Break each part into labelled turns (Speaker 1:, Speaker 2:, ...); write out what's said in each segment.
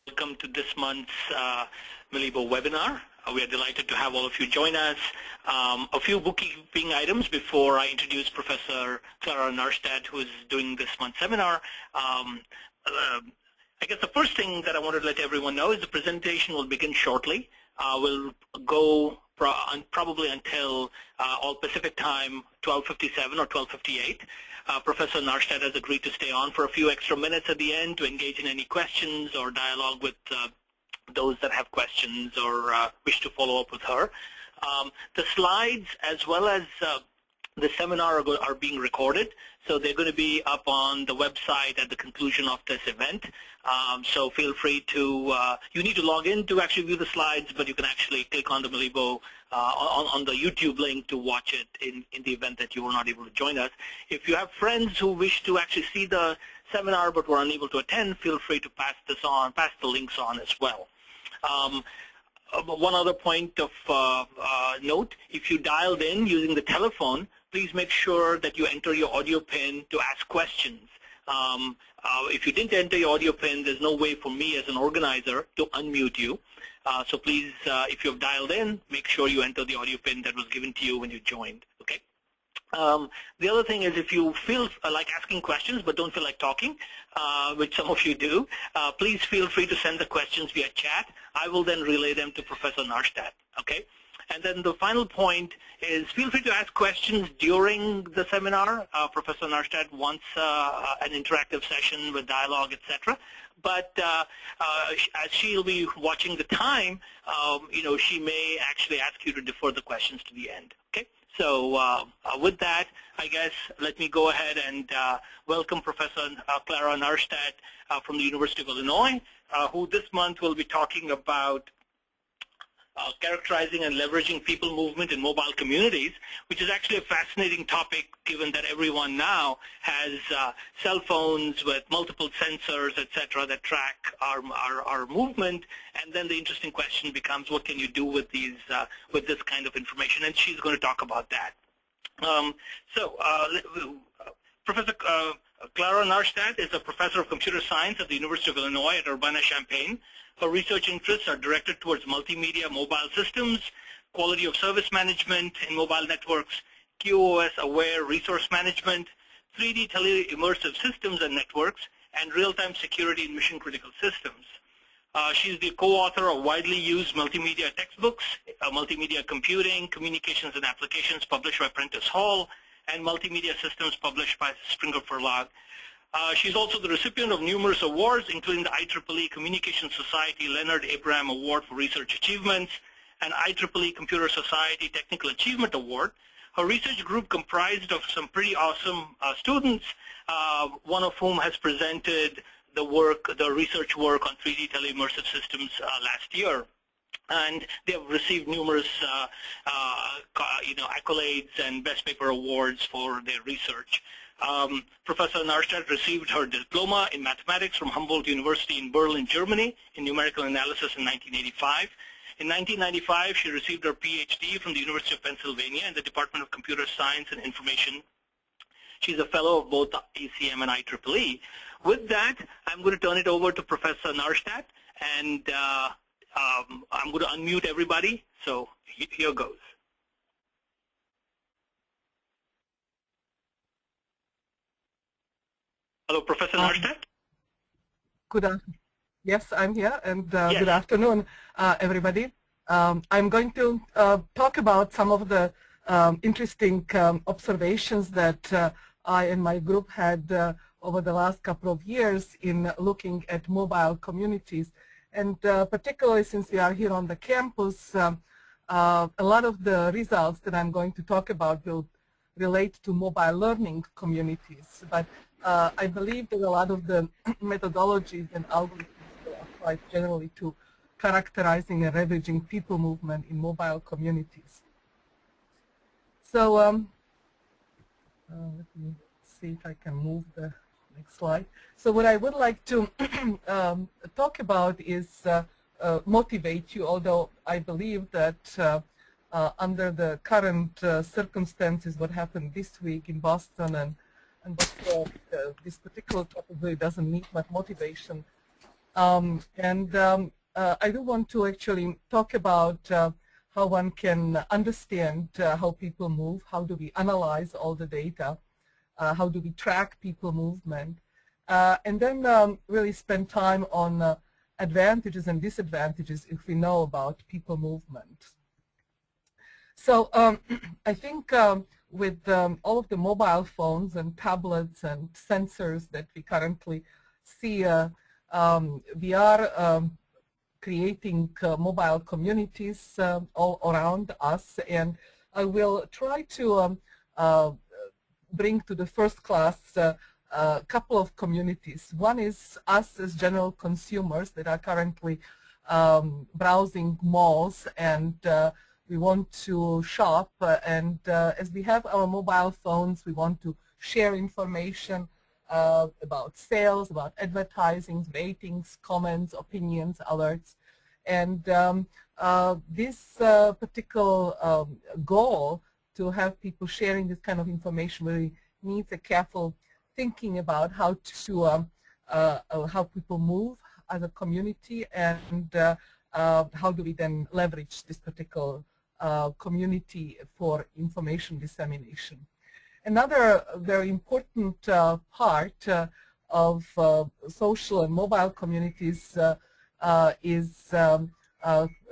Speaker 1: Welcome to this month's Malibo webinar. We are delighted to have all of you join us. A few bookkeeping items before I introduce Professor Klara Nahrstedt, who is doing this month's seminar. I guess the first thing that I wanted to let everyone know is the presentation will begin shortly. We'll go probably until all Pacific time, 12:57 or 12:58. Professor Nahrstedt has agreed to stay on for a few extra minutes at the end to engage in any questions or dialogue with those that have questions or wish to follow up with her. The slides as well as the seminar are being recorded, so they're going to be up on the website at the conclusion of this event. So feel free to, you need to log in to actually view the slides, but you can actually click on the Malibo, on the YouTube link to watch it in the event that you were not able to join us. If you have friends who wish to actually see the seminar but were unable to attend, feel free to pass the links on as well. One other point of note, if you dialed in using the telephone, please make sure that you enter your audio PIN to ask questions. If you didn't enter your audio PIN, there's no way for me as an organizer to unmute you. So please, if you've dialed in, make sure you enter the audio PIN that was given to you when you joined, okay? The other thing is if you feel like asking questions but don't feel like talking, which some of you do, please feel free to send the questions via chat. I will then relay them to Professor Nahrstedt, okay? And then the final point is feel free to ask questions during the seminar. Professor Nahrstedt wants an interactive session with dialogue, etc. But as she'll be watching the time, you know, she may actually ask you to defer the questions to the end, okay? So with that, I guess let me go ahead and welcome Professor Klara Nahrstedt from the University of Illinois, who this month will be talking about characterizing and leveraging people movement in mobile communities, which is actually a fascinating topic given that everyone now has cell phones with multiple sensors, etc., that track our movement. And then the interesting question becomes, what can you do with these with this kind of information? And she's going to talk about that. Professor Klara Nahrstedt is a professor of computer science at the University of Illinois at Urbana-Champaign. Her research interests are directed towards multimedia mobile systems, quality of service management in mobile networks, QoS-aware resource management, 3D tele-immersive systems and networks, and real-time security in mission-critical systems. She's the co-author of widely used multimedia textbooks, Multimedia Computing, Communications and Applications published by Prentice Hall, and Multimedia Systems published by Springer Verlag. She's also the recipient of numerous awards, including the IEEE Communications Society Leonard Abraham Award for Research Achievements and IEEE Computer Society Technical Achievement Award. Her research group comprised of some pretty awesome students, one of whom has presented the research work on 3D tele-immersive systems last year. And they have received numerous accolades and best paper awards for their research. Professor Nahrstedt received her diploma in mathematics from Humboldt University in Berlin, Germany, in numerical analysis in 1985. In 1995, she received her PhD from the University of Pennsylvania in the Department of Computer Science and Information. She's a fellow of both ECM and IEEE. With that, I'm going to turn it over to Professor Nahrstedt, and I'm going to unmute everybody. So here goes. Hello, Professor Nahrstedt.
Speaker 2: Good afternoon. Yes, I'm here, and
Speaker 1: yes.
Speaker 2: Good afternoon, everybody. I'm going to talk about some of the interesting observations that I and my group had over the last couple of years in looking at mobile communities. And particularly since we are here on the campus, a lot of the results that I'm going to talk about will relate to mobile learning communities. But I believe that a lot of the methodologies and algorithms will apply generally to characterizing and leveraging people movement in mobile communities. So let me see if I can move the next slide. So what I would like to talk about is motivate you, although I believe that under the current circumstances, what happened this week in Boston and this particular topic really doesn't need much motivation. I do want to actually talk about how one can understand how people move, how do we analyze all the data, how do we track people movement, and then really spend time on advantages and disadvantages if we know about people movement. So I think with all of the mobile phones and tablets and sensors that we currently see, we are creating mobile communities all around us, and I will try to bring to the first class a couple of communities. One is us as general consumers that are currently browsing malls, and we want to shop, and as we have our mobile phones, we want to share information about sales, about advertising, ratings, comments, opinions, alerts. And this particular goal to have people sharing this kind of information really needs a careful thinking about how to how people move as a community, and how do we then leverage this particular community for information dissemination. Another very important part of social and mobile communities is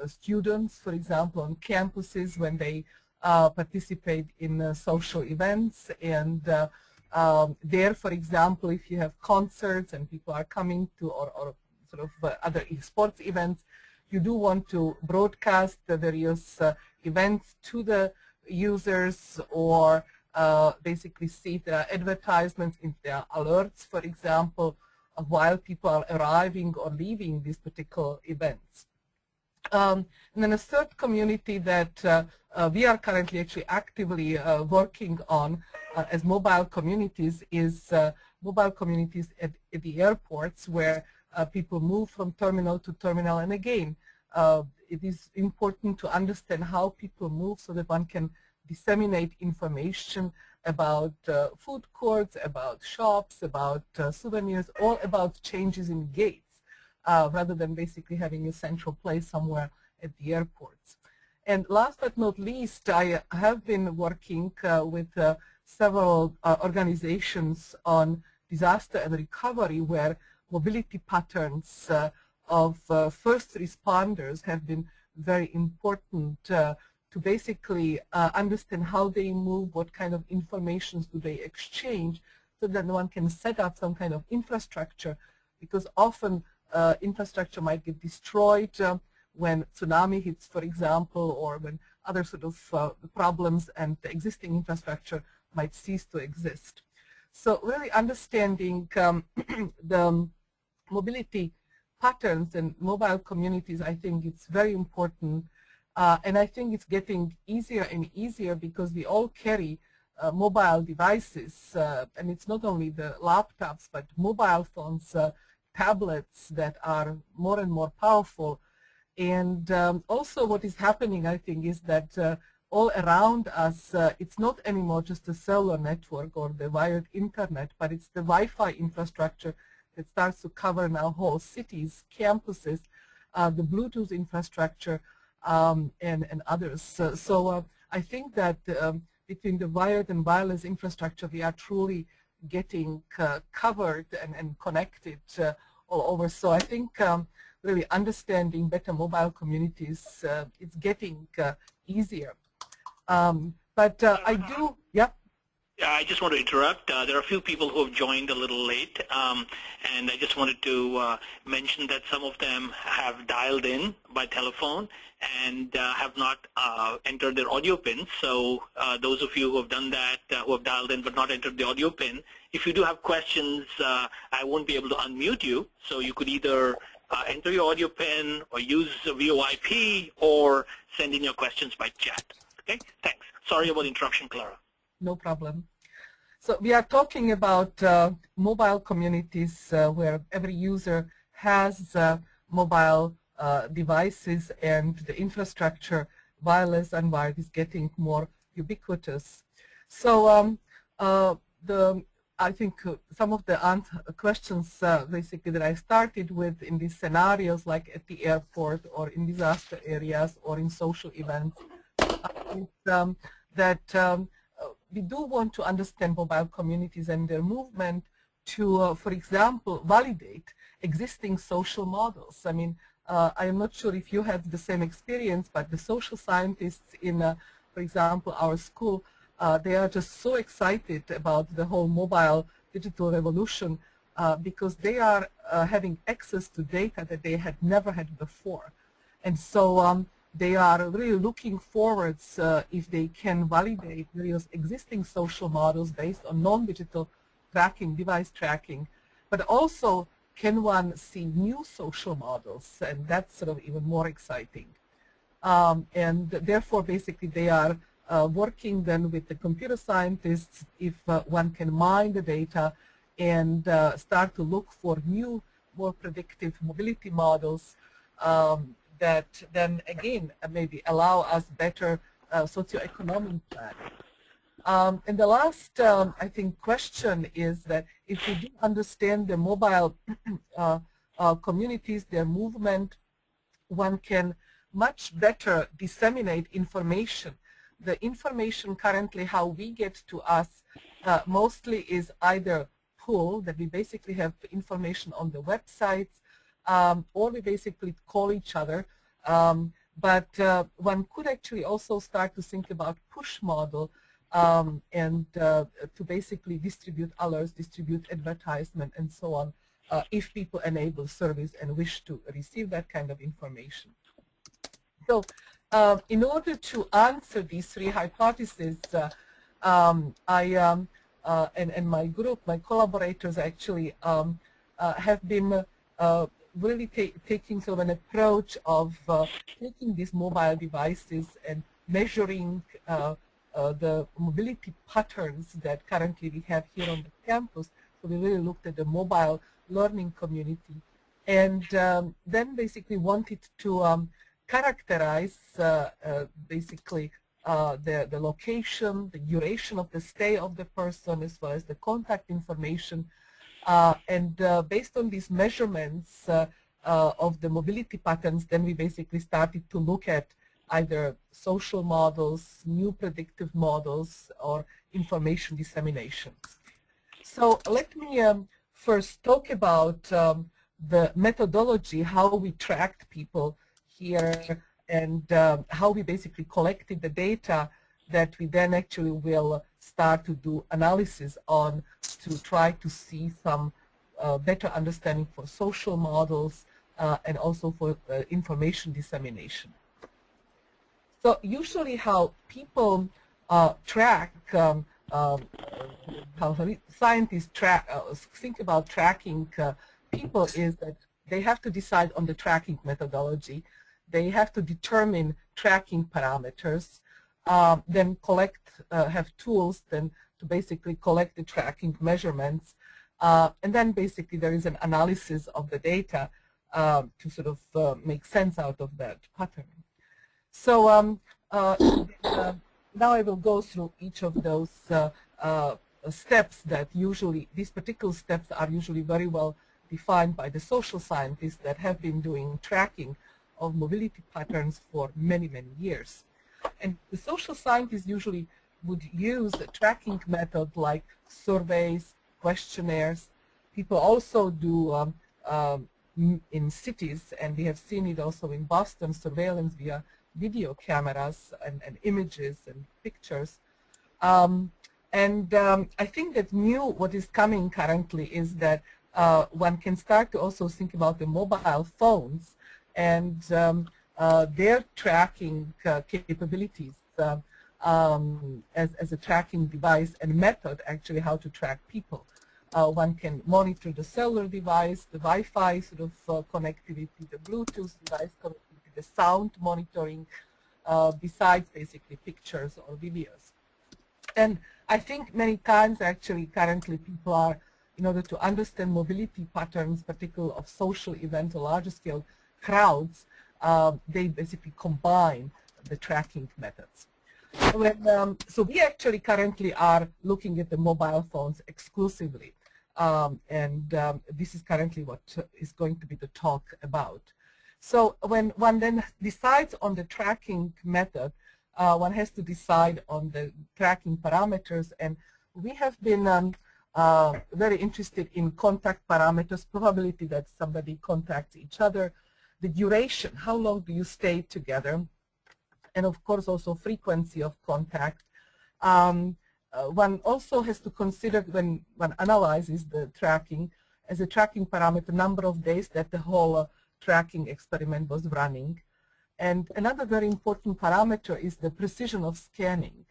Speaker 2: students, for example, on campuses when they participate in social events, and there, for example, if you have concerts and people are coming to, or sort of other sports events, you do want to broadcast the various events to the users, or basically see if there are advertisements, if there are alerts, for example, while people are arriving or leaving these particular events. And then a third community that we are currently actually actively working on as mobile communities is mobile communities at the airports, where people move from terminal to terminal. And again, it is important to understand how people move so that one can disseminate information about food courts, about shops, about souvenirs, all about changes in gates, rather than basically having a central place somewhere at the airports. And last but not least, I have been working with several organizations on disaster and recovery, where mobility patterns of first responders have been very important to basically understand how they move, what kind of information do they exchange, so that one can set up some kind of infrastructure, because often infrastructure might get destroyed when tsunami hits, for example, or when other sort of problems, and the existing infrastructure might cease to exist. So really understanding the mobility patterns and mobile communities, I think it's very important. And I think it's getting easier and easier, because we all carry mobile devices, and it's not only the laptops, but mobile phones, tablets that are more and more powerful. And also what is happening, I think, is that all around us, it's not anymore just a cellular network or the wired internet, but it's the Wi-Fi infrastructure that starts to cover now whole cities, campuses, the Bluetooth infrastructure, and others. So I think that between the wired and wireless infrastructure, we are truly getting covered and connected all over. So I think really understanding better mobile communities, it's getting easier. But I do, yeah.
Speaker 1: Yeah, I just want to interrupt. There are a few people who have joined a little late, and I just wanted to mention that some of them have dialed in by telephone and have not entered their audio pin. So those of you who have done that, who have dialed in but not entered the audio pin, if you do have questions, I won't be able to unmute you. So you could either enter your audio pin or use VoIP or send in your questions by chat. Okay, thanks. Sorry about the interruption, Klara.
Speaker 2: No problem. So we are talking about mobile communities where every user has mobile devices, and the infrastructure, wireless and wired, is getting more ubiquitous. So the I think some of the questions basically that I started with in these scenarios, like at the airport or in disaster areas or in social events, is that we do want to understand mobile communities and their movement to, for example, validate existing social models. I mean, I am not sure if you had the same experience, but the social scientists in, for example, our school, they are just so excited about the whole mobile digital revolution because they are having access to data that they had never had before. And so they are really looking forwards if they can validate various existing social models based on non-digital tracking, device tracking, but also can one see new social models, and that's sort of even more exciting. And therefore, basically, they are working then with the computer scientists if one can mine the data and start to look for new, more predictive mobility models that then again maybe allow us better socioeconomic planning. And the last, I think, question is that if we do understand the mobile communities, their movement, one can much better disseminate information. The information currently, how we get to us, mostly is either pull, that we basically have information on the websites, or we basically call each other. But one could actually also start to think about push model and to basically distribute alerts, distribute advertisement, and so on, if people enable service and wish to receive that kind of information. So in order to answer these three hypotheses, I and my group, my collaborators actually have been really taking sort of an approach of taking these mobile devices and measuring the mobility patterns that currently we have here on the campus. So we really looked at the mobile learning community, and then basically wanted to characterize basically the location, the duration of the stay of the person, as well as the contact information. And based on these measurements of the mobility patterns, then we basically started to look at either social models, new predictive models, or information dissemination. So let me first talk about the methodology, how we tracked people here, and how we basically collected the data that we then actually will start to do analysis on to try to see some better understanding for social models and also for information dissemination. So usually how people track, how scientists think about tracking people is that they have to decide on the tracking methodology. They have to determine tracking parameters, then have tools then to basically collect the tracking measurements, and then basically there is an analysis of the data to sort of make sense out of that pattern. So now I will go through each of those steps that usually, these particular steps are usually very well defined by the social scientists that have been doing tracking of mobility patterns for many, many years. And the social scientists usually would use a tracking method like surveys, questionnaires. People also do in cities, and we have seen it also in Boston, surveillance via video cameras and images and pictures. I think that what is coming currently is that one can start to also think about the mobile phones and their tracking capabilities as a tracking device and method, actually, how to track people. One can monitor the cellular device, the Wi-Fi sort of connectivity, the Bluetooth device connectivity, the sound monitoring, besides basically pictures or videos. And I think many times actually currently people are, in order to understand mobility patterns, particularly of social events or larger scale crowds, they basically combine the tracking methods. So we actually currently are looking at the mobile phones exclusively. This is currently what is going to be the talk about. So when one then decides on the tracking method, one has to decide on the tracking parameters, and we have been very interested in contact parameters, probability that somebody contacts each other, the duration, how long do you stay together, and of course also frequency of contact. One also has to consider, when one analyzes the tracking, as a tracking parameter, number of days that the whole tracking experiment was running. And another very important parameter is the precision of scanning,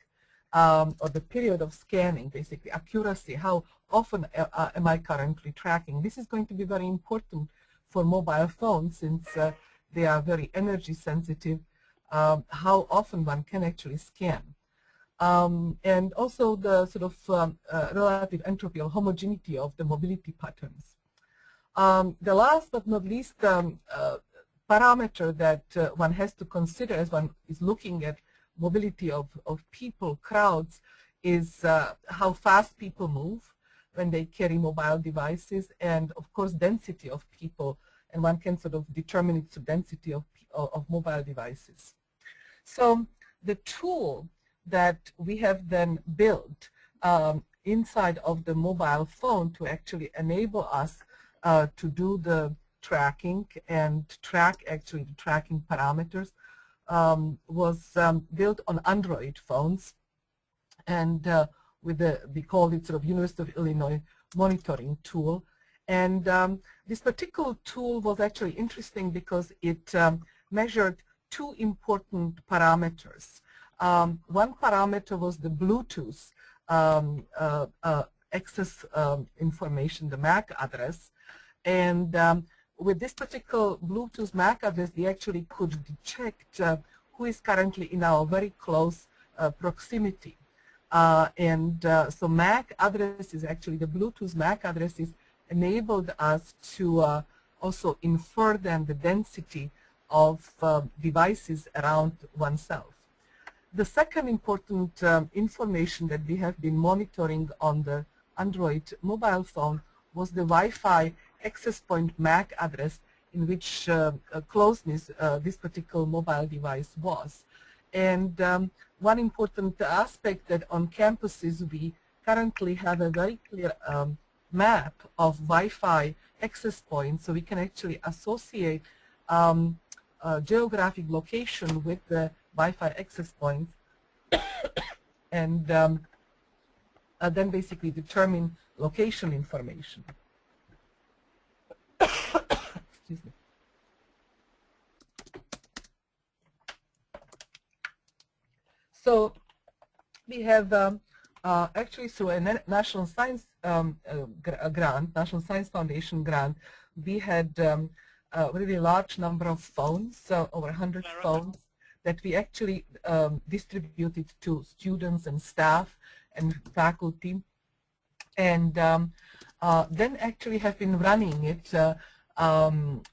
Speaker 2: or the period of scanning, basically accuracy, how often am I currently tracking. This is going to be very important for mobile phones, since they are very energy sensitive, how often one can actually scan. And also the sort of relative entropy or homogeneity of the mobility patterns. The last but not least parameter that one has to consider as one is looking at mobility of people, crowds, is how fast people move when they carry mobile devices, and of course density of people, and one can sort of determine its density of mobile devices. So the tool that we have then built inside of the mobile phone to actually enable us to do the tracking and track actually the tracking parameters was built on Android phones, and we called it sort of University of Illinois monitoring tool. And this particular tool was actually interesting because it measured two important parameters. One parameter was the Bluetooth access information, the MAC address. And with this particular Bluetooth MAC address, we actually could detect who is currently in our very close proximity. So MAC address is actually, the Bluetooth MAC addresses enabled us to also infer then the density of devices around oneself. The second important information that we have been monitoring on the Android mobile phone was the Wi-Fi access point MAC address, in which closeness this particular mobile device was. And one important aspect that on campuses we currently have a very clear map of Wi-Fi access points, so we can actually associate geographic location with the Wi-Fi access points and then basically determine location information. Excuse me. So we have actually through a National Science grant, National Science Foundation grant, we had a really large number of phones, over 100 phones, that we actually distributed to students and staff and faculty, and then actually have been running it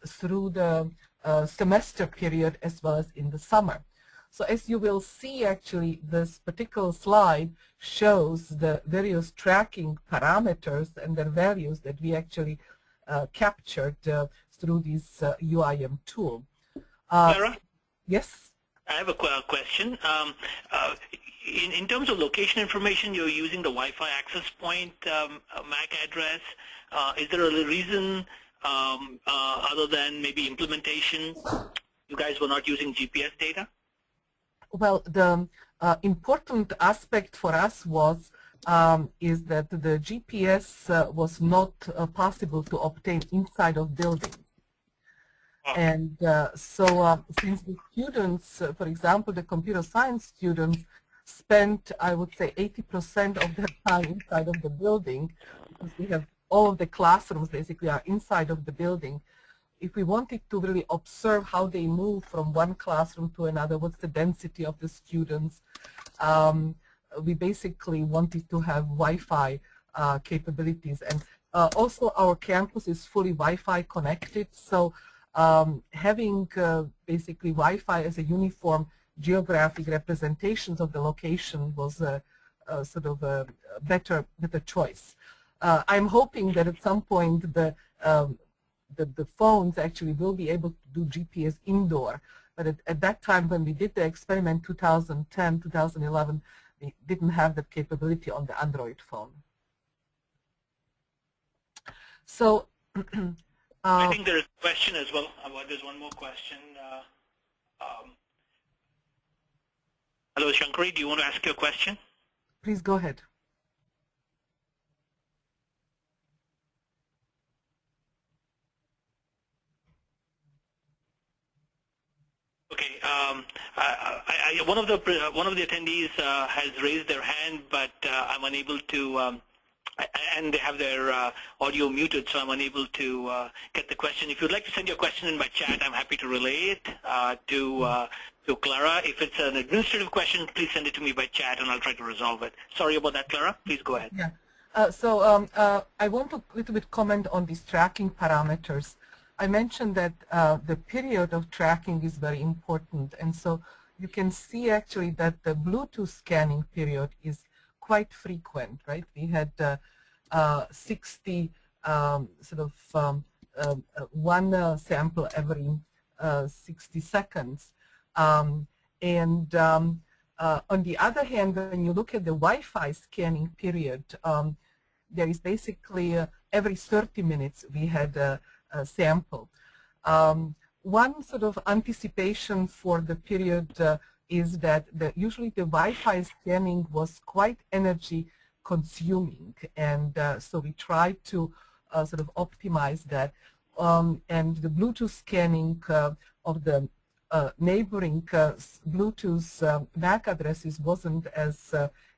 Speaker 2: through the semester period as well as in the summer. So as you will see, actually, this particular slide shows the various tracking parameters and their values that we actually captured through this UIM tool.
Speaker 1: Klara?
Speaker 2: Yes?
Speaker 1: I have a question. In terms of location information, you're using the Wi-Fi access point MAC address. Is there a reason other than maybe implementation you guys were not using GPS data?
Speaker 2: Well, the important aspect for us was is that the GPS was not possible to obtain inside of buildings. And so since the students, for example, the computer science students spent, I would say, 80% of their time inside of the building, because we have all of the classrooms basically are inside of the building. If we wanted to really observe how they move from one classroom to another, what's the density of the students, we basically wanted to have Wi-Fi capabilities. And also our campus is fully Wi-Fi connected, so having basically Wi-Fi as a uniform geographic representations of the location was a sort of a better choice. I'm hoping that at some point the phones actually will be able to do GPS indoor. But at that time when we did the experiment, 2010, 2011, we didn't have that capability on the Android phone. So
Speaker 1: I think there is a question as well. There's one more question. Hello, Shankari, do you want to ask your question?
Speaker 2: Please go ahead.
Speaker 1: Okay. One of the attendees has raised their hand, but I'm unable to. And they have their audio muted, so I'm unable to get the question. If you'd like to send your question in by chat, I'm happy to relay it to Klara. If it's an administrative question, please send it to me by chat, and I'll try to resolve it. Sorry about that, Klara. Please go ahead.
Speaker 2: Yeah. So I want to a little bit comment on these tracking parameters. I mentioned that the period of tracking is very important, and so you can see actually that the Bluetooth scanning period is quite frequent, right? We had 60 sort of one sample every 60 seconds. And on the other hand, when you look at the Wi-Fi scanning period, there is basically every 30 minutes we had a sample. One sort of anticipation for the period is that usually the Wi-Fi scanning was quite energy consuming, and so we tried to sort of optimize that. And the Bluetooth scanning of the neighboring Bluetooth MAC addresses wasn't as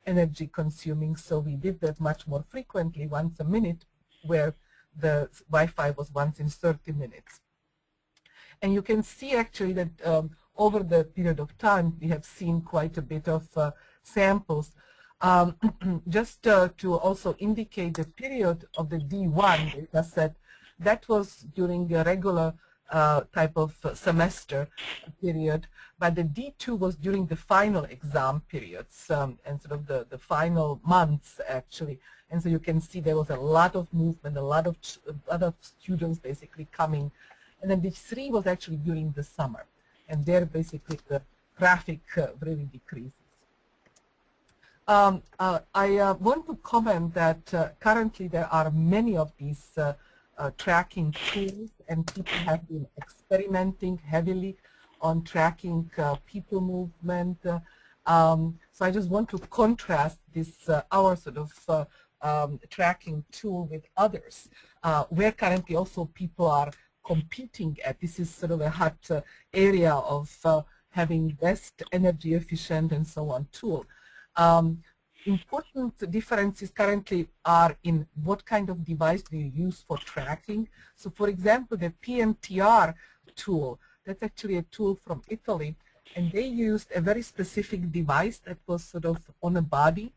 Speaker 2: energy consuming, so we did that much more frequently, once a minute, where the Wi-Fi was once in 30 minutes. And you can see actually that over the period of time, we have seen quite a bit of samples. Just to also indicate the period of the D1 data set, that was during a regular type of semester period, but the D2 was during the final exam periods and sort of the final months actually. And so you can see there was a lot of movement, a lot of students basically coming. And then D3 was actually during the summer, and there basically the traffic really decreases. I want to comment that currently there are many of these tracking tools, and people have been experimenting heavily on tracking people movement. So I just want to contrast this our sort of tracking tool with others, where currently also people are competing at. This is sort of a hot area of having best energy efficient and so on tool. Important differences currently are in what kind of device do you use for tracking. So for example, the PMTR tool, that's actually a tool from Italy, and they used a very specific device that was sort of on a body,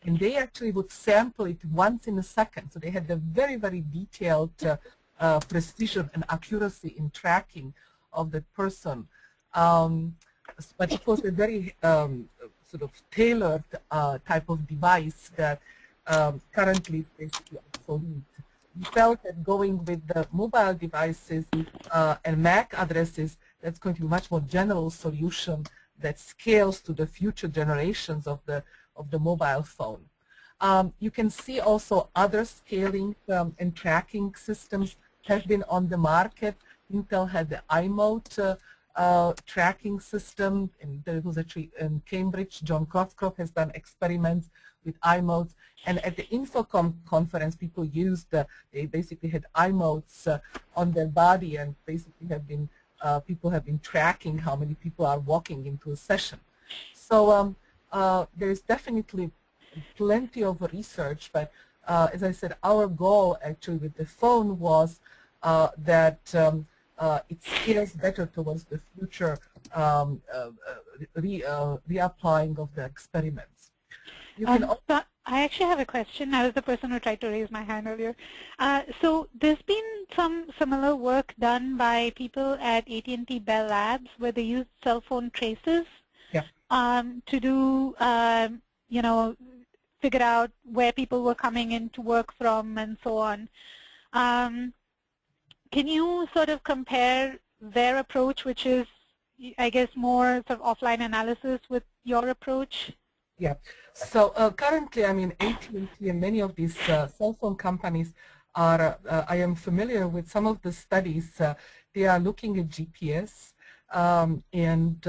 Speaker 2: and they actually would sample it once in a second. So they had a very, very detailed precision and accuracy in tracking of the person. But it was a very sort of tailored type of device that currently is basically obsolete. We felt that going with the mobile devices and MAC addresses, that's going to be a much more general solution that scales to the future generations of the mobile phone. You can see also other scaling and tracking systems have been on the market. Intel had the iMode tracking system, and there was actually in Cambridge, John Crosscroft has done experiments with iModes, and at the Infocom conference, people used, they basically had iModes on their body, and basically have been, people have been tracking how many people are walking into a session. So there is definitely plenty of research, but as I said, our goal actually with the phone was that it scales better towards the future reapplying of the experiments. You can
Speaker 3: so I actually have a question. I was the person who tried to raise my hand earlier. So there's been some similar work done by people at AT&T Bell Labs where they used cell phone traces to do, you know, figure out where people were coming in to work from and so on. Can you sort of compare their approach, which is, I guess, more sort of offline analysis, with your approach?
Speaker 2: Yeah. So currently, I mean, AT&T and many of these cell phone companies are, I am familiar with some of the studies. They are looking at GPS, and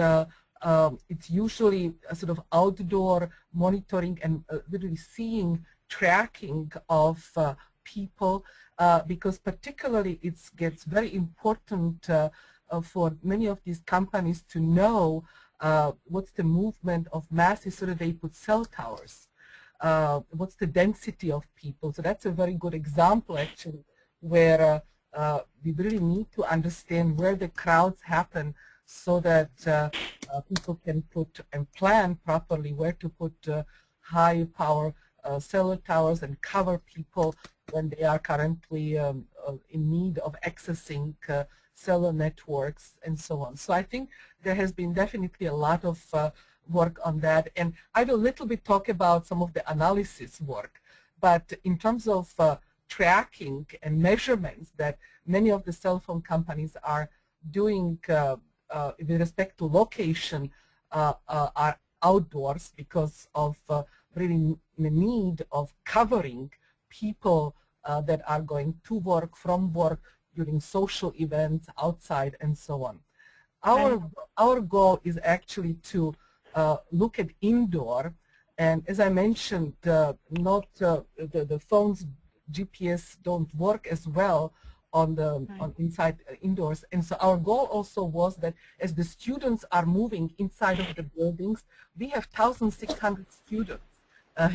Speaker 2: it's usually a sort of outdoor monitoring and literally seeing, tracking of people, because particularly it gets very important for many of these companies to know what's the movement of masses so that they put cell towers. What's the density of people? So that's a very good example, actually, where we really need to understand where the crowds happen so that people can put and plan properly where to put high power cellular towers and cover people when they are currently in need of accessing cellular networks and so on. So I think there has been definitely a lot of work on that, and I will a little bit talk about some of the analysis work, but in terms of tracking and measurements that many of the cell phone companies are doing with respect to location are outdoors because of really the need of covering people that are going to work, from work, during social events, outside, and so on. Our goal is actually to look at indoor, and as I mentioned, not the phone's GPS don't work as well on the inside indoors, and so our goal also was that as the students are moving inside of the buildings, we have 1,600 students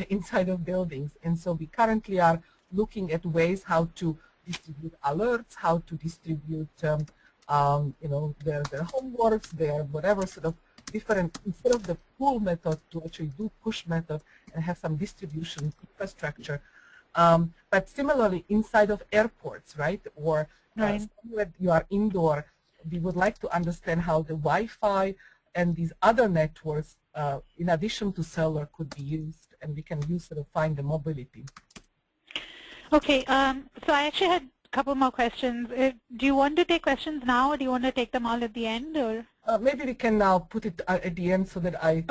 Speaker 2: inside of buildings, and so we currently are looking at ways how to distribute alerts, how to distribute you know, their homeworks, their whatever sort of different, instead of the pull method, to actually do push method and have some distribution infrastructure. But similarly, inside of airports, right, or somewhere you are indoor, we would like to understand how the Wi-Fi and these other networks, in addition to cellular, could be used, and we can use sort of find the mobility.
Speaker 3: Okay, so I actually had a couple more questions. Do you want to take questions now, or do you want to take them all at the end, or? Maybe
Speaker 2: we can now put it at the end so that I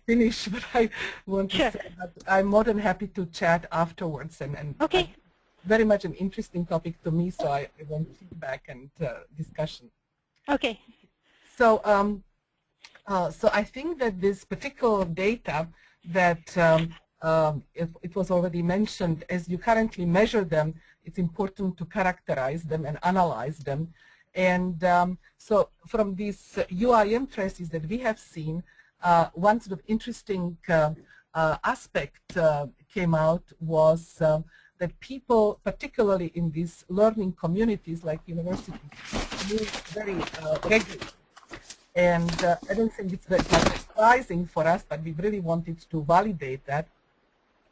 Speaker 2: finish what I want to say. But I'm more than happy to chat afterwards, and very much an interesting topic to me, so I want feedback and discussion.
Speaker 3: Okay.
Speaker 2: So, so I think that this particular data that it was already mentioned, as you currently measure them, it's important to characterize them and analyze them. And so from these UIM traces that we have seen, one sort of interesting aspect came out was that people, particularly in these learning communities like universities, move very regularly. And I don't think it's that surprising for us, but we really wanted to validate that.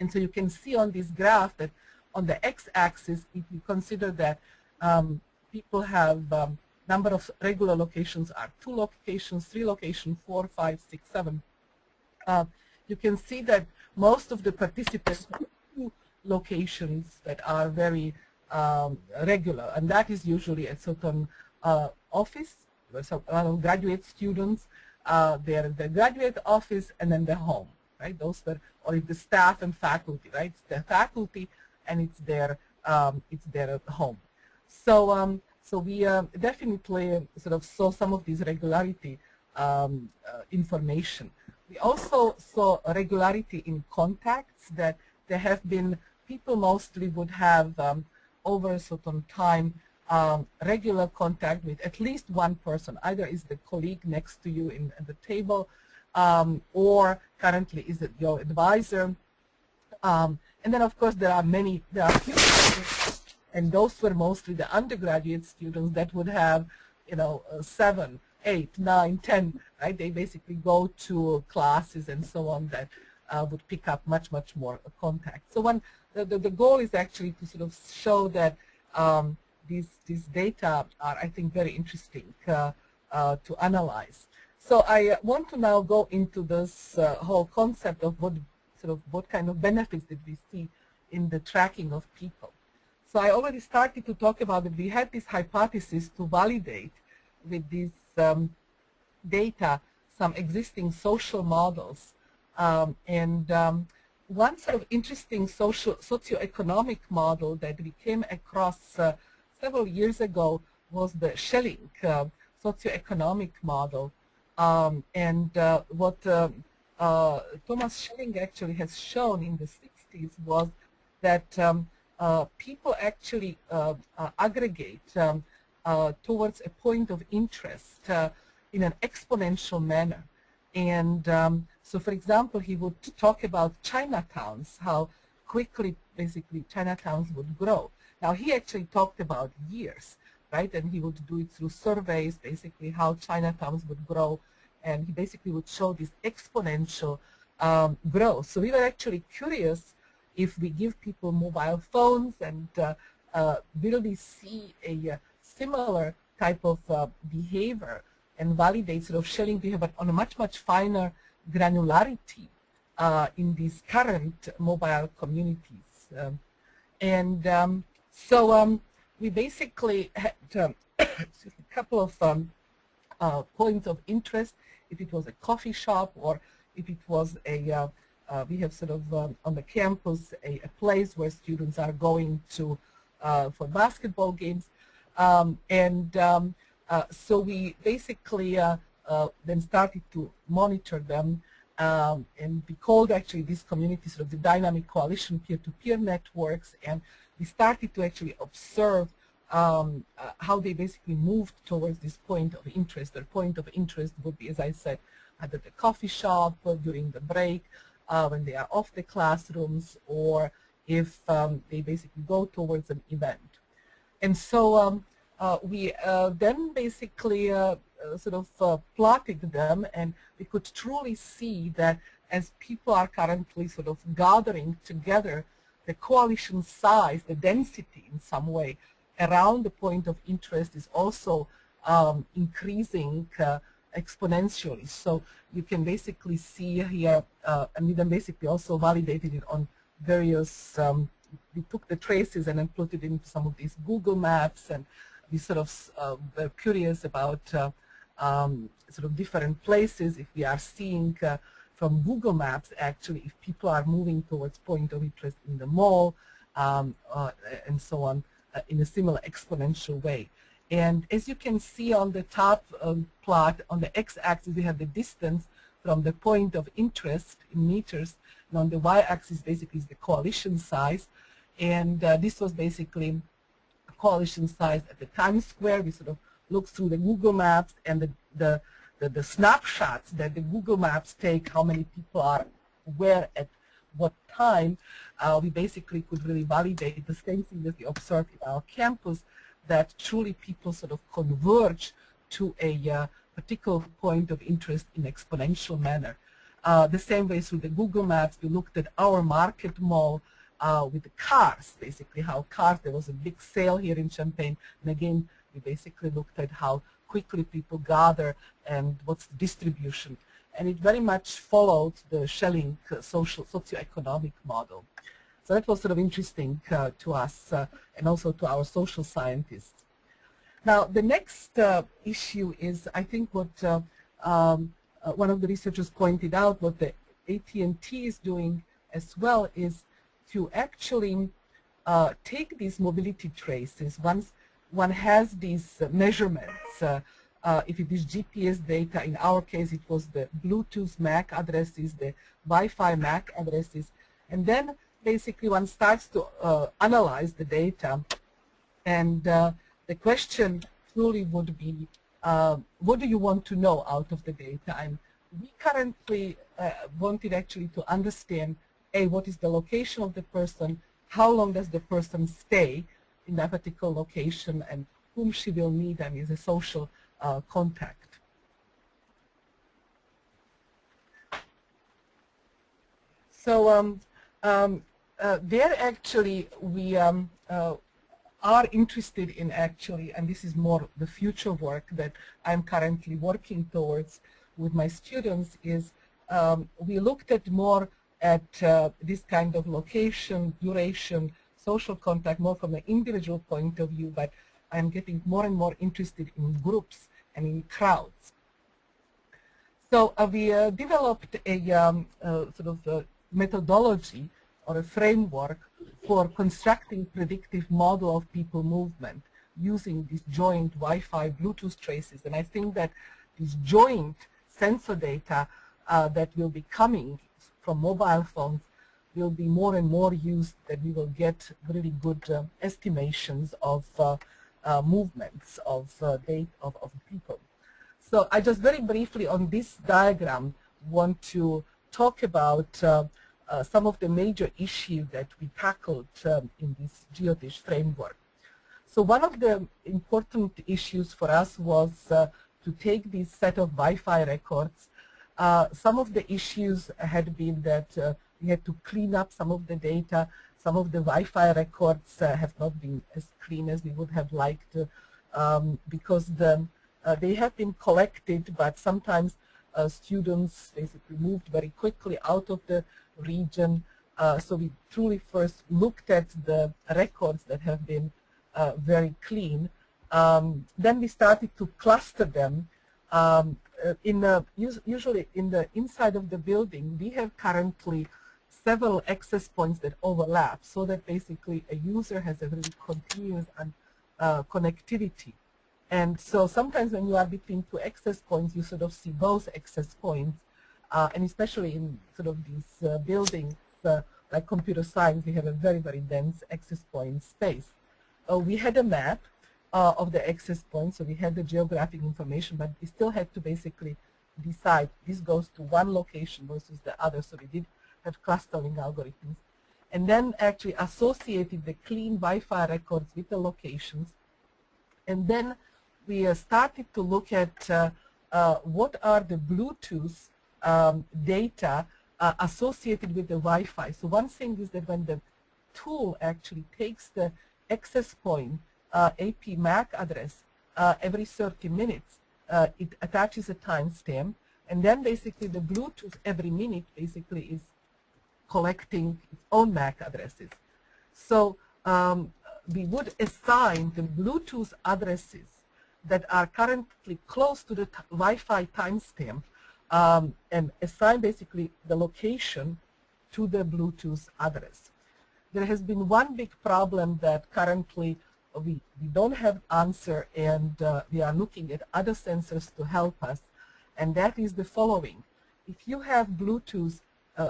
Speaker 2: And so you can see on this graph that on the x-axis, if you consider that people have number of regular locations are 2 locations, 3 locations, 4, 5, 6, 7. You can see that most of the participants have 2 locations that are very regular, and that is usually a certain office. So graduate students, they're the graduate office and then the home, right? Those were, or the staff and faculty, right? It's the faculty and it's their home. So so we definitely sort of saw some of these regularity information. We also saw a regularity in contacts, that there have been people mostly would have over a certain time regular contact with at least one person. Either is the colleague next to you at the table, or currently is it your advisor. And then of course there are few students, and those were mostly the undergraduate students that would have, you know, 7, 8, 9, 10, right? They basically go to classes and so on that would pick up much more contact. So the goal is actually to sort of show that these data are, I think, very interesting to analyze. So I want to now go into this whole concept of what kind of benefits did we see in the tracking of people. So I already started to talk about it. We had this hypothesis to validate with this data some existing social models. One sort of interesting socioeconomic model that we came across several years ago was the SCHELLING socioeconomic model. What Thomas Schelling actually has shown in the 60s was that people actually aggregate towards a point of interest in an exponential manner. And so, for example, he would talk about Chinatowns, how quickly basically Chinatowns would grow. Now, he actually talked about years, right? And he would do it through surveys, basically how Chinatowns would grow. And he basically would show this exponential growth. So we were actually curious if we give people mobile phones and will we see a similar type of behavior and validate sort of Schelling behavior on a much, much finer granularity in these current mobile communities. So we basically had a couple of points of interest, if it was a coffee shop or if it was a, we have sort of on the campus a place where students are going to for basketball games. So we basically then started to monitor them, and we called actually these communities sort of the dynamic coalition peer-to-peer networks, and we started to actually observe how they basically moved towards this point of interest. Their point of interest would be, as I said, either the coffee shop or during the break, when they are off the classrooms, or if they basically go towards an event. And so we then basically sort of plotted them, and we could truly see that as people are currently sort of gathering together, the coalition size, the density in some way around the point of interest is also increasing exponentially. So you can basically see here, and we then basically also validated it on various, we took the traces and then put it into some of these Google Maps, and we sort of were curious about sort of different places, if we are seeing from Google Maps actually if people are moving towards point of interest in the mall and so on in a similar exponential way. And as you can see on the top plot, on the x-axis we have the distance from the point of interest in meters, and on the y-axis basically is the coalition size. And this was basically a coalition size at the Times Square. We sort of looked through the Google Maps, and the snapshots that the Google Maps take, how many people are where at what time, we basically could really validate the same thing that we observed in our campus, that truly people sort of converge to a particular point of interest in exponential manner. The same way through the Google Maps, we looked at our market mall with the cars, basically how cars, there was a big sale here in Champaign, and again, we basically looked at how quickly people gather and what's the distribution. And it very much followed the Schelling socioeconomic model. So that was sort of interesting to us and also to our social scientists. Now, the next issue is, I think, what one of the researchers pointed out, what the AT&T is doing as well, is to actually take these mobility traces. Once one has these measurements, if it is GPS data, in our case it was the Bluetooth MAC addresses, the Wi-Fi MAC addresses, and then basically one starts to analyze the data, and the question truly would be, what do you want to know out of the data? And we currently wanted actually to understand, A, what is the location of the person, how long does the person stay in that particular location, and whom she will meet, and is a social contact. So there actually we are interested in actually, and this is more the future work that I'm currently working towards, with my students is we looked at more at this kind of location, duration, social contact, more from an individual point of view, but I'm getting more and more interested in groups and in crowds. So we developed a sort of a methodology or a framework for constructing predictive model of people movement using these joint Wi-Fi Bluetooth traces. And I think that this joint sensor data that will be coming from mobile phones will be more and more used, that we will get really good estimations of movements of people. So I just very briefly on this diagram want to talk about some of the major issues that we tackled in this JYOTISH framework. So one of the important issues for us was to take this set of Wi-Fi records. Some of the issues had been that we had to clean up some of the data. Some of the Wi-Fi records have not been as clean as we would have liked because they have been collected, but sometimes students basically moved very quickly out of the region. So we truly first looked at the records that have been very clean. Then we started to cluster them. Usually in the inside of the building, we have currently several access points that overlap, so that basically a user has a really continuous connectivity. And so sometimes when you are between two access points, you sort of see both access points, and especially in sort of these buildings like computer science, we have a very, very dense access point space. We had a map of the access points, so we had the geographic information, but we still had to basically decide this goes to one location versus the other, so we did have clustering algorithms. And then actually associated the clean Wi-Fi records with the locations. And then we started to look at what are the Bluetooth data associated with the Wi-Fi. So one thing is that when the tool actually takes the access point AP MAC address every 30 minutes, it attaches a timestamp, and then basically the Bluetooth every minute basically is collecting its own MAC addresses. So we would assign the Bluetooth addresses that are currently close to the Wi-Fi timestamp and assign basically the location to the Bluetooth address. There has been one big problem that currently we don't have answer, and we are looking at other sensors to help us, and that is the following. If you have Bluetooth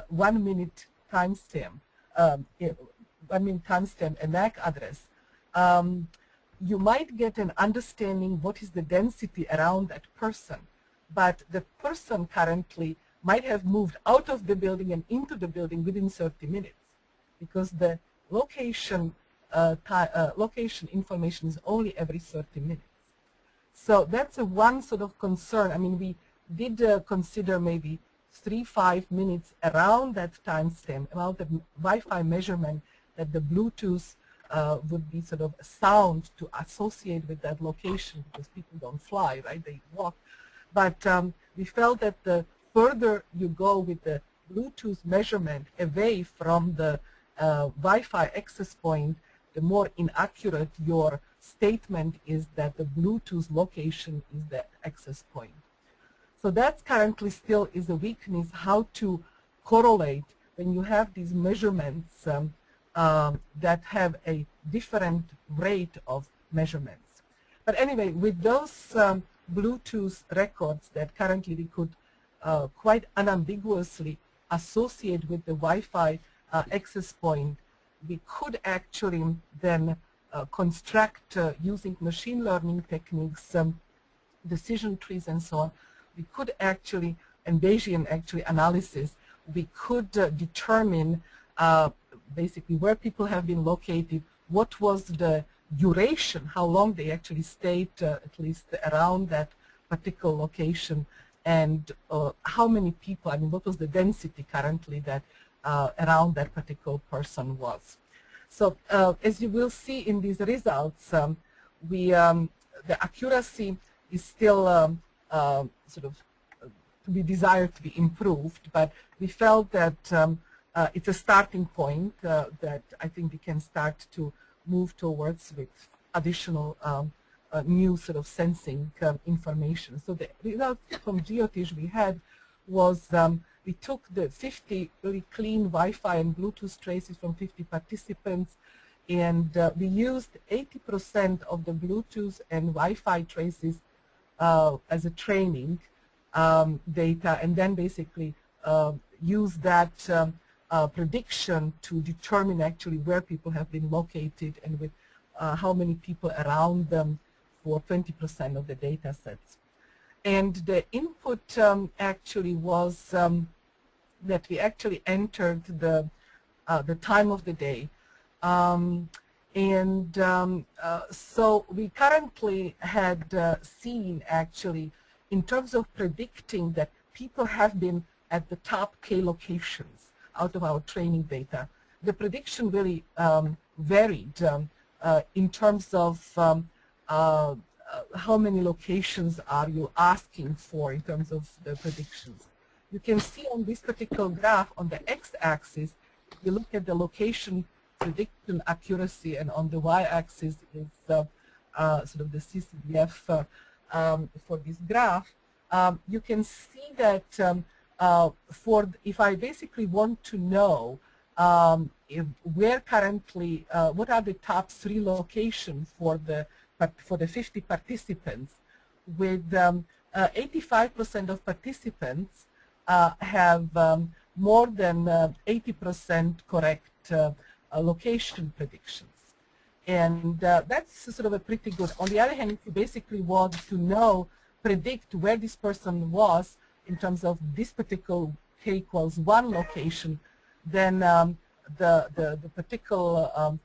Speaker 2: 1 minute timestamp, a MAC address, you might get an understanding what is the density around that person, but the person currently might have moved out of the building and into the building within 30 minutes because the location information is only every 30 minutes. So that's one sort of concern. I mean, we did consider maybe 3-5 minutes around that timestamp, around the Wi-Fi measurement that the Bluetooth would be sort of sound to associate with that location, because people don't fly, right? They walk. But we felt that the further you go with the Bluetooth measurement away from the Wi-Fi access point, the more inaccurate your statement is that the Bluetooth location is the access point. So that currently still is a weakness, how to correlate when you have these measurements that have a different rate of measurements. But anyway, with those Bluetooth records that currently we could quite unambiguously associate with the Wi-Fi access point, we could actually then construct, using machine learning techniques, decision trees and so on. We could actually, and Bayesian actually analysis, we could determine basically where people have been located, what was the duration, how long they actually stayed at least around that particular location, and how many people, I mean, what was the density currently that around that particular person was. So as you will see in these results, the accuracy is still sort of to be desired to be improved, but we felt that it's a starting point that I think we can start to move towards with additional new sort of sensing information. So the result from JYOTISH we had was we took the 50 really clean Wi-Fi and Bluetooth traces from 50 participants, and we used 80% of the Bluetooth and Wi-Fi traces as a training data, and then basically use that prediction to determine actually where people have been located and with how many people around them for 20% of the data sets. And the input actually was that we actually entered the time of the day. So we currently had seen actually in terms of predicting that people have been at the top K locations out of our training data. The prediction really varied in terms of how many locations are you asking for in terms of the predictions. You can see on this particular graph on the x-axis, you look at the location prediction accuracy, and on the y-axis is sort of the CCDF for this graph. You can see that if I basically want to know where currently, what are the top 3 locations for the 50 participants, with 85% of participants have more than 80% correct location predictions. And that's sort of a pretty good. On the other hand, if you basically want to predict where this person was in terms of this particular K equals 1 location, then the particular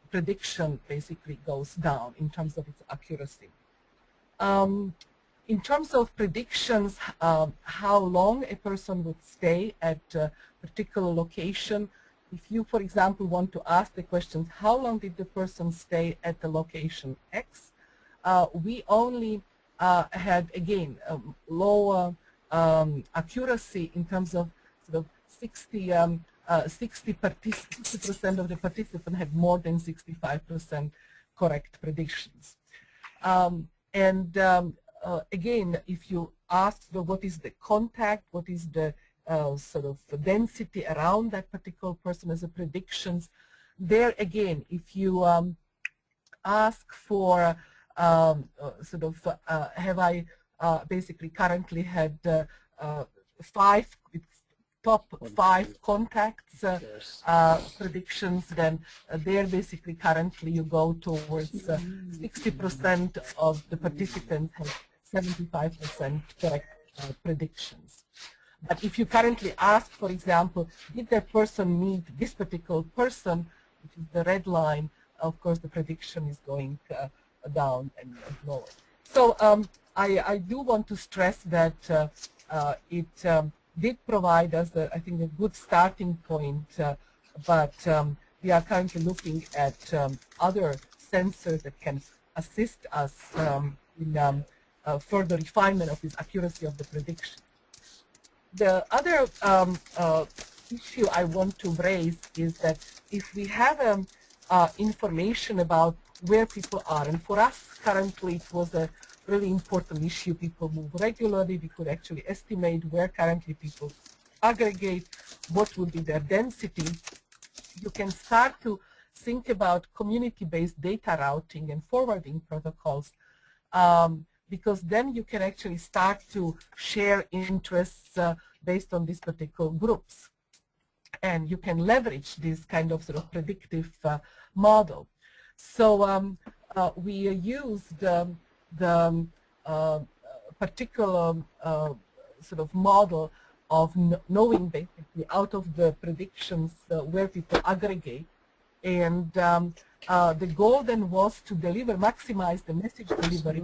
Speaker 2: prediction basically goes down in terms of its accuracy. In terms of predictions, how long a person would stay at a particular location, if you, for example, want to ask the question, how long did the person stay at the location X, we only had, again, lower accuracy in terms of sort of 60% of the participants had more than 65% correct predictions. Again, if you ask what is the contact, what is the sort of density around that particular person as a predictions, there again, if you ask for sort of have I basically currently had top 5 contacts predictions, then there basically currently you go towards 60% of the participants have 75% correct predictions. But if you currently ask, for example, did that person meet this particular person, which is the red line, of course the prediction is going down and lower. So I do want to stress that it did provide us, I think, a good starting point, but we are currently looking at other sensors that can assist us in further refinement of this accuracy of the prediction. The other issue I want to raise is that if we have information about where people are, and for us currently it was a really important issue, people move regularly, we could actually estimate where currently people aggregate, what would be their density. You can start to think about community-based data routing and forwarding protocols, because then you can actually start to share interests based on these particular groups. And you can leverage this kind of sort of predictive model. So we used the particular sort of model of knowing basically out of the predictions where people aggregate. And the goal then was to maximize the message delivery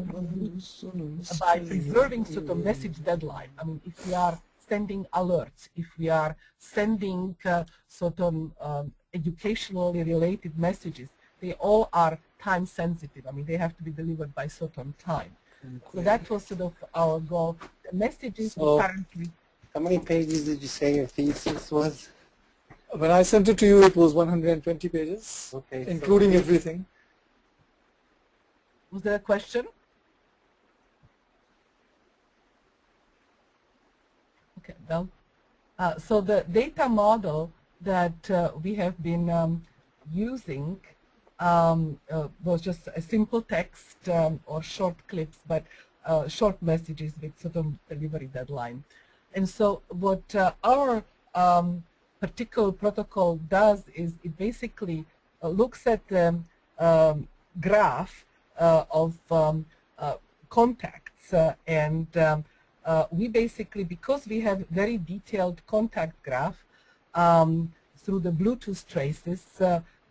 Speaker 2: by preserving sort of message deadline. I mean, if we are sending alerts, if we are sending sort of educationally related messages, they all are time sensitive. I mean, they have to be delivered by certain time. So that was sort of our goal. the messages
Speaker 4: So,
Speaker 2: currently.
Speaker 4: how many pages did you say your thesis was?
Speaker 5: When I sent it to you, it was 120 pages,
Speaker 4: Okay,
Speaker 5: including
Speaker 4: so
Speaker 5: everything.
Speaker 2: Was there a question? Okay, well, so the data model that we have been using was just a simple text or short clips, but short messages with certain delivery deadline. And so what our particular protocol does is it basically looks at the graph of contacts and we basically, because we have very detailed contact graph through the Bluetooth traces,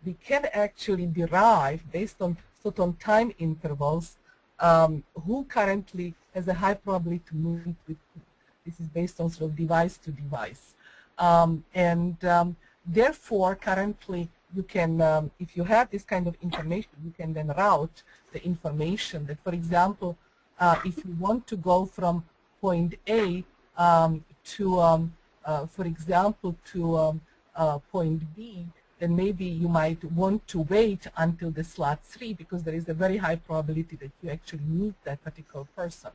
Speaker 2: we can actually derive based on certain time intervals who currently has a high probability to meet with. This is based on sort of device to device. Therefore, currently, you can, if you have this kind of information, you can then route the information that, for example, if you want to go from point A to, for example, to point B, then maybe you might want to wait until the slot 3 because there is a very high probability that you actually meet that particular person.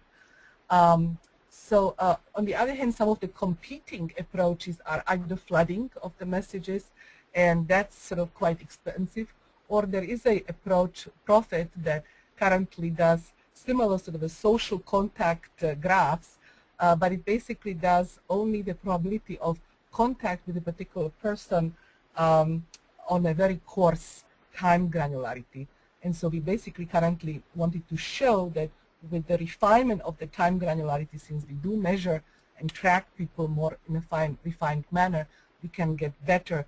Speaker 2: So on the other hand, some of the competing approaches are either flooding of the messages, and that's sort of quite expensive, or there is a approach, Prof, that currently does similar sort of a social contact graphs, but it basically does only the probability of contact with a particular person on a very coarse time granularity. And so we basically currently wanted to show that with the refinement of the time granularity, since we do measure and track people more in a refined manner, we can get better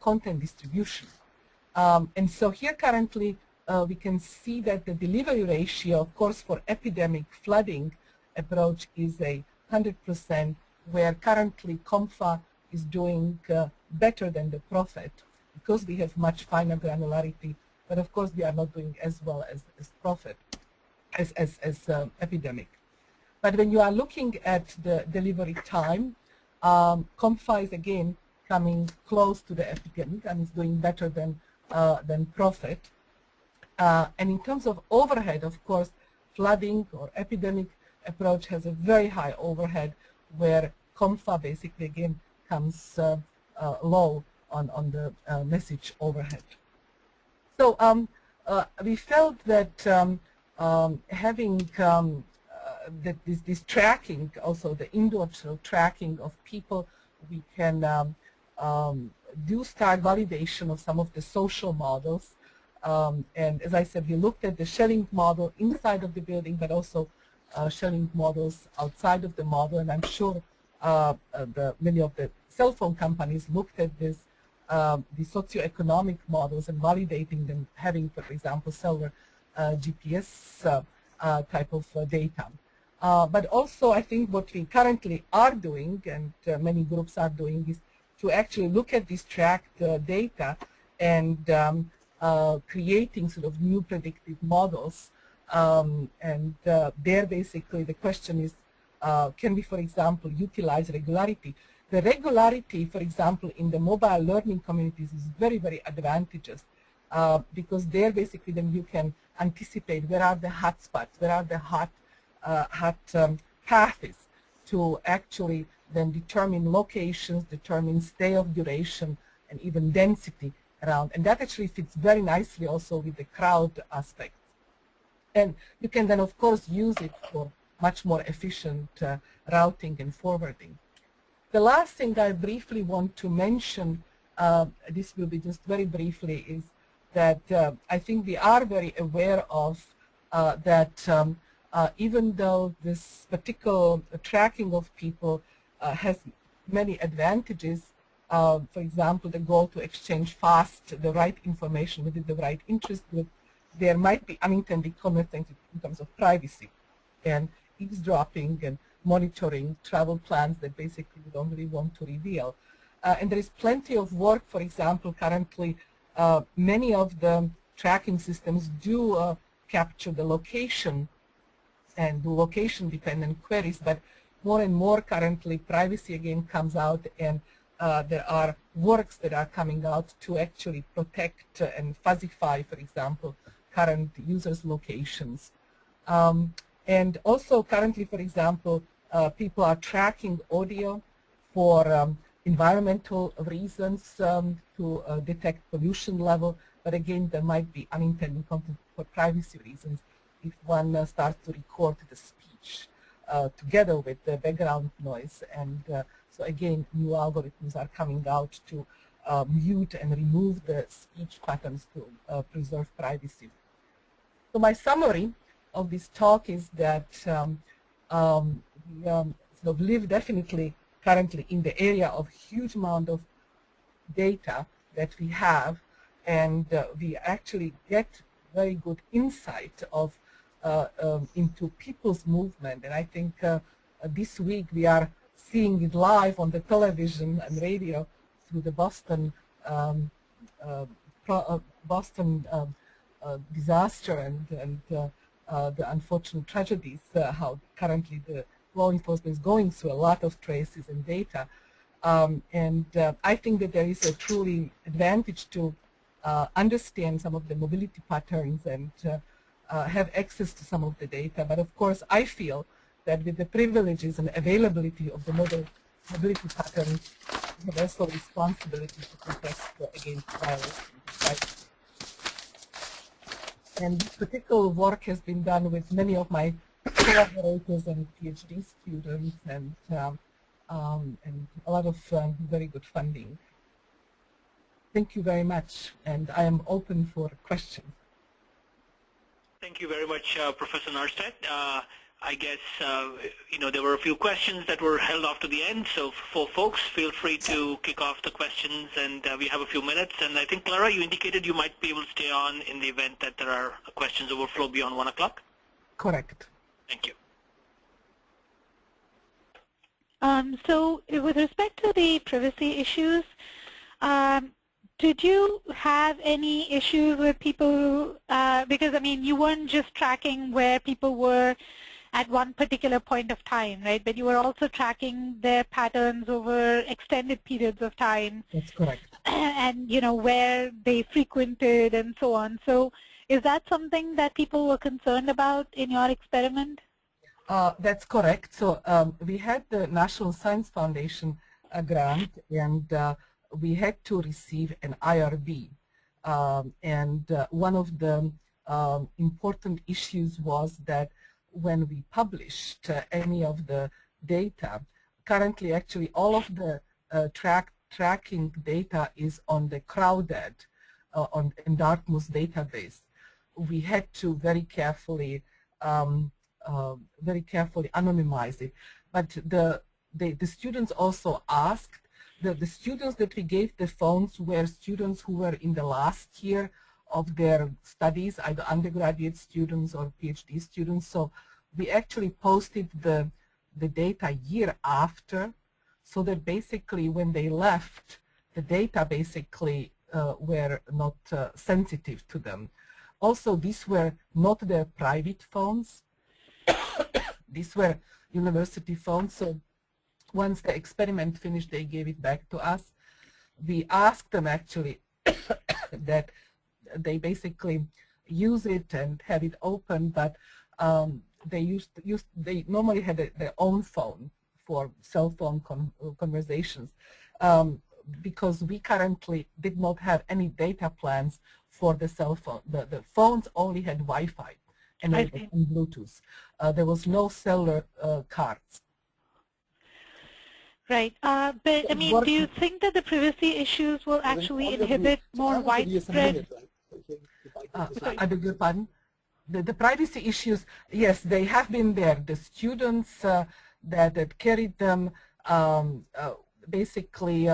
Speaker 2: content distribution. And so here currently we can see that the delivery ratio, of course, for epidemic flooding approach is a 100%, where currently COMFA is doing better than the Prof because we have much finer granularity, but of course we are not doing as well as Prof as epidemic. But when you are looking at the delivery time, COMFA is again coming close to the epidemic and is doing better than Prof. And in terms of overhead, of course, flooding or epidemic approach has a very high overhead, where COMFA basically again comes low on the message overhead. So we felt that having that this tracking, also the indoor tracking of people, we can do start validation of some of the social models. And as I said, we looked at the Schelling model inside of the building, but also Schelling models outside of the model. And I'm sure many of the cell phone companies looked at this, the socioeconomic models and validating them, having, for example, cellular GPS type of data. But also, I think what we currently are doing, and many groups are doing, is to actually look at this tracked data and creating sort of new predictive models. And there basically the question is, can we, for example, utilize regularity? The regularity, for example, in the mobile learning communities is very, very advantageous because there basically then you can anticipate where are the hot spots, where are the hot paths to actually then determine locations, determine stay of duration, and even density around. And that actually fits very nicely also with the crowd aspect. And you can then, of course, use it for much more efficient routing and forwarding. The last thing I briefly want to mention, this will be just very briefly, is that I think we are very aware of that even though this particular tracking of people has many advantages, for example, the goal to exchange fast the right information within the right interest group, there might be unintended consequences in terms of privacy and eavesdropping and monitoring travel plans that basically we don't really want to reveal. And there is plenty of work, for example, currently many of the tracking systems do capture the location and do location-dependent queries, but more and more currently privacy again comes out, and there are works that are coming out to actually protect and fuzzify, for example, current users' locations. And also currently, for example, people are tracking audio for environmental reasons to detect pollution level, but again, there might be unintended content for privacy reasons if one starts to record the speech together with the background noise. And so again, new algorithms are coming out to mute and remove the speech patterns to preserve privacy. So my summary of this talk is that we sort of live definitely currently in the area of huge amount of data that we have, and we actually get very good insight of into people's movement. And I think this week we are seeing it live on the television and radio through the Boston disaster and the unfortunate tragedies, how currently the law enforcement is going through a lot of traces and data. I think that there is a truly advantage to understand some of the mobility patterns and have access to some of the data. But of course, I feel that with the privileges and availability of the mobility patterns, we have also responsibility to protect against violence. And this particular work has been done with many of my collaborators and PhD students, and a lot of very good funding. Thank you very much, and I am open for questions.
Speaker 1: Thank you very much, Professor Nahrstedt. I guess there were a few questions that were held off to the end, so for folks, feel free to kick off the questions, and we have a few minutes. And I think, Klara, you indicated you might be able to stay on in the event that there are questions overflow beyond 1 o'clock?
Speaker 2: Correct.
Speaker 1: Thank you.
Speaker 3: So with respect to the privacy issues, did you have any issues with people, because I mean you weren't just tracking where people were at one particular point of time, right? But you were also tracking their patterns over extended periods of time.
Speaker 2: That's correct.
Speaker 3: And where they frequented and so on. So is that something that people were concerned about in your experiment?
Speaker 2: That's correct. So we had the National Science Foundation grant, and we had to receive an IRB. One of the important issues was that when we published any of the data, currently actually all of the tracking data is on the crowded in Dartmouth database. We had to very carefully anonymize it. But the students also asked, the students that we gave the phones were students who were in the last year of their studies, either undergraduate students or PhD students. So we actually posted the data year after, so that basically when they left, the data basically were not sensitive to them. Also, these were not their private phones. These were university phones. So once the experiment finished, they gave it back to us. We asked them actually that they basically use it and have it open, but they normally had their own phone for cell phone conversations, because we currently did not have any data plans for the cell phone. The phones only had Wi-Fi and Bluetooth. There was no cellular cards.
Speaker 3: Right, but I mean, do you think that the privacy issues will actually inhibit more widespread?
Speaker 2: I beg your pardon? The privacy issues, yes, they have been there. The students that carried them, basically,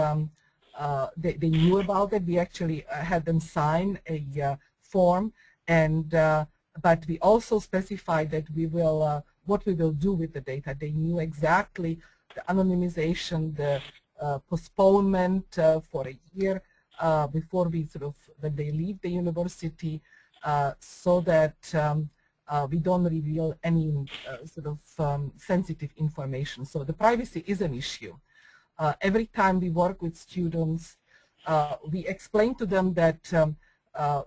Speaker 2: they knew about it. We actually had them sign a form, and but we also specified that we will what we will do with the data. They knew exactly the anonymization, the postponement for a year before we when they leave the university, so that we don't reveal any sort of sensitive information. So the privacy is an issue. Every time we work with students, we explain to them that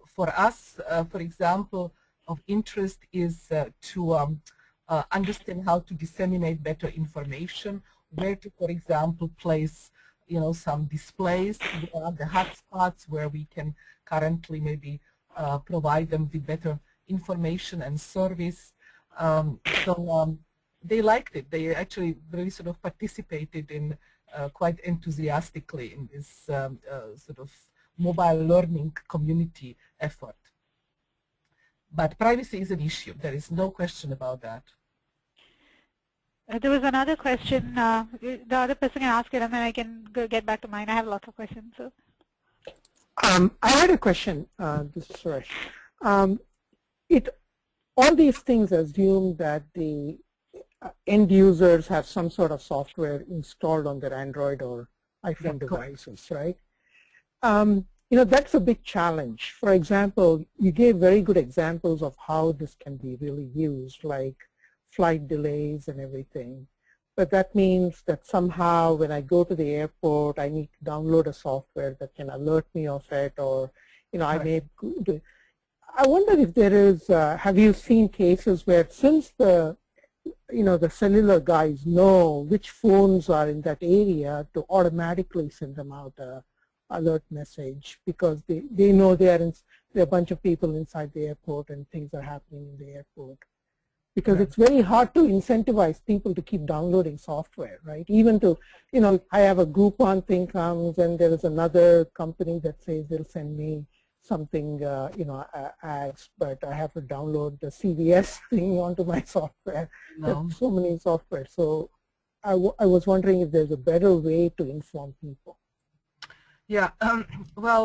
Speaker 2: for us, for example, of interest is to understand how to disseminate better information, where to, for example, place some displays, where are the hotspots where we can currently maybe provide them with better information and service. So they liked it. They actually really sort of participated in quite enthusiastically in this sort of mobile learning community effort. But privacy is an issue. There is no question about that.
Speaker 3: There was another question. The other person can ask it, and then I can get back to mine. I have lots of questions. So.
Speaker 6: I had a question. This is Suresh. All these things assume that the end users have some sort of software installed on their Android or iPhone devices, right? That's a big challenge. For example, you gave very good examples of how this can be really used, like flight delays and everything. But that means that somehow when I go to the airport, I need to download a software that can alert me of it, or I may. I wonder if there is. Have you seen cases where, since the cellular guys know which phones are in that area, to automatically send them out a alert message, because they know there are a bunch of people inside the airport and things are happening in the airport. Because it's very hard to incentivize people to keep downloading software, right? Even to, I have a Groupon thing comes and there is another company that says they'll send me something, ads, but I have to download the CVS thing onto my software. There's so many software. So I was wondering if there's a better way to inform people.
Speaker 2: Yeah, one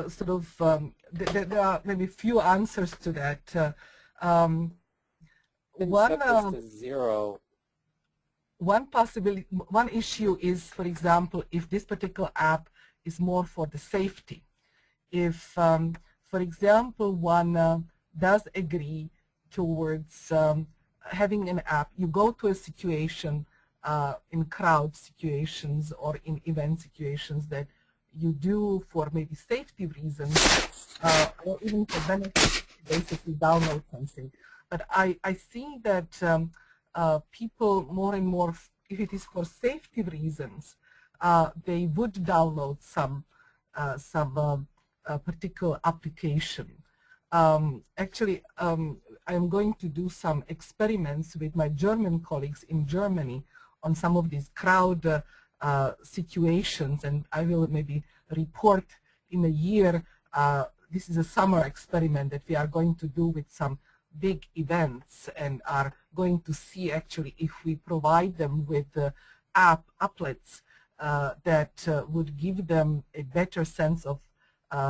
Speaker 2: sort of, there are maybe few answers to that. One possibility, one issue is, for example, if this particular app is more for the safety. If, for example, one does agree towards having an app, you go to a situation in crowd situations or in event situations that you do for maybe safety reasons or even for benefits, basically download something. But I see that people more and more, if it is for safety reasons, they would download some particular application. Actually, I'm going to do some experiments with my German colleagues in Germany on some of these crowd situations, and I will maybe report in a year. This is a summer experiment that we are going to do with some big events, and are going to see actually if we provide them with applets that would give them a better sense of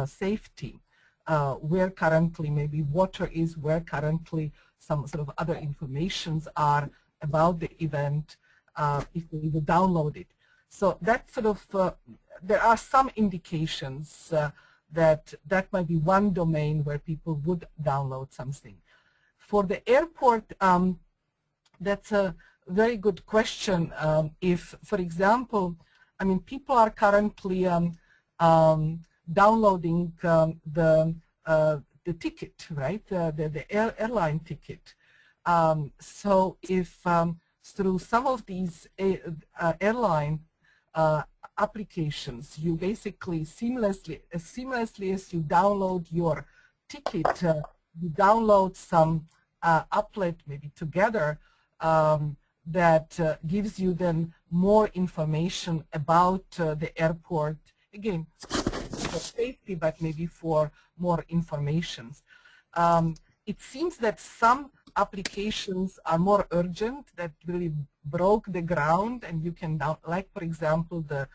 Speaker 2: safety, where currently maybe water is, where currently some sort of other informations are about the event, if we will download it. So that sort of, there are some indications that might be one domain where people would download something. For the airport, that's a very good question. If, for example, I mean, people are currently downloading the ticket, right? The airline ticket. So if through some of these airline applications, you basically seamlessly as you download your ticket, you download some applet maybe together that gives you then more information about the airport, again for safety, but maybe for more information. It seems that some applications are more urgent, that really broke the ground, and you can down, like for example the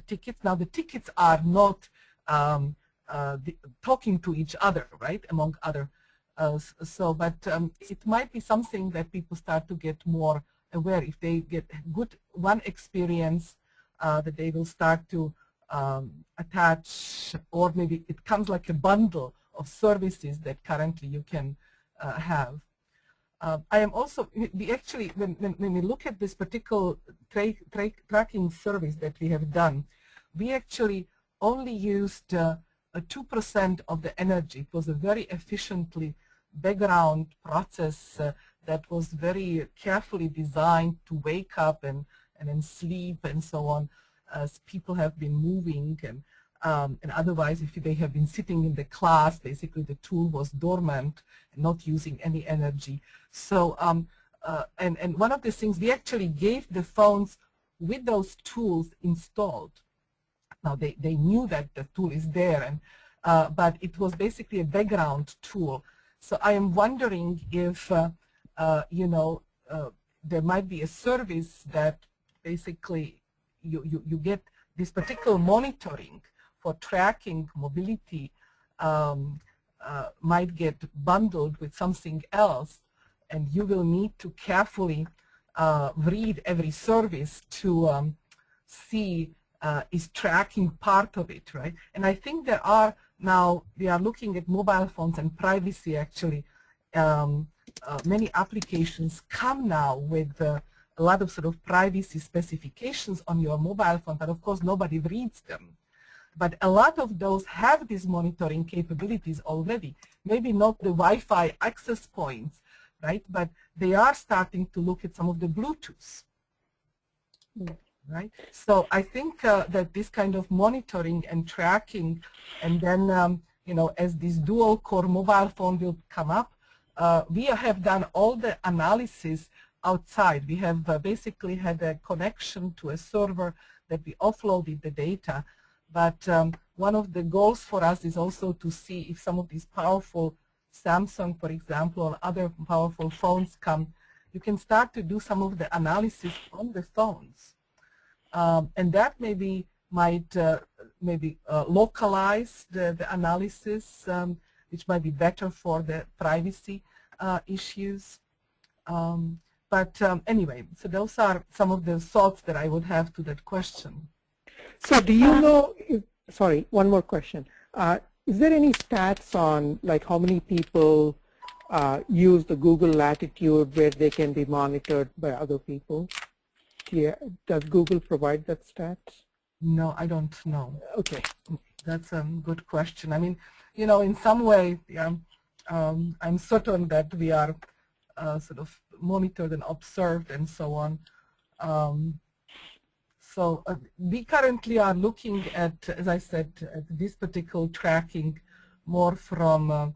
Speaker 2: tickets. Now the tickets are not talking to each other, right, among other. But it might be something that people start to get more aware. If they get good one experience, that they will start to attach, or maybe it comes like a bundle of services that currently you can have. I am also, we actually, when we look at this particular tracking service that we have done, we actually only used 2% of the energy. It was a very efficiently background process that was very carefully designed to wake up and then sleep and so on, as people have been moving, and otherwise if they have been sitting in the class, basically the tool was dormant and not using any energy. So and one of the things, we actually gave the phones with those tools installed. Now they knew that the tool is there, and but it was basically a background tool. So I am wondering if you know, there might be a service that basically you get this particular monitoring for tracking mobility might get bundled with something else, and you will need to carefully read every service to see is tracking part of it, right? And I think there are now, we are looking at mobile phones and privacy actually. Many applications come now with a lot of sort of privacy specifications on your mobile phone, but of course nobody reads them. But a lot of those have these monitoring capabilities already. Maybe not the Wi-Fi access points, right? But they are starting to look at some of the Bluetooth, right? So I think that this kind of monitoring and tracking, and then you know, as this dual-core mobile phone will come up, we have done all the analysis outside. We have basically had a connection to a server that we offloaded the data. But one of the goals for us is also to see if some of these powerful Samsung, for example, or other powerful phones come, you can start to do some of the analysis on the phones. And that maybe might localize the analysis, which might be better for the privacy issues. But anyway, so those are some of the thoughts that I would have to that question.
Speaker 6: So do you know, sorry, one more question. Is there any stats on like how many people use the Google Latitude where they can be monitored by other people? Yeah, does Google provide that stats?
Speaker 2: No, I don't know.
Speaker 6: Okay.
Speaker 2: That's a good question. I mean, you know, in some way, yeah, I'm certain that we are sort of monitored and observed and so on. So we currently are looking at, as I said, at this particular tracking more from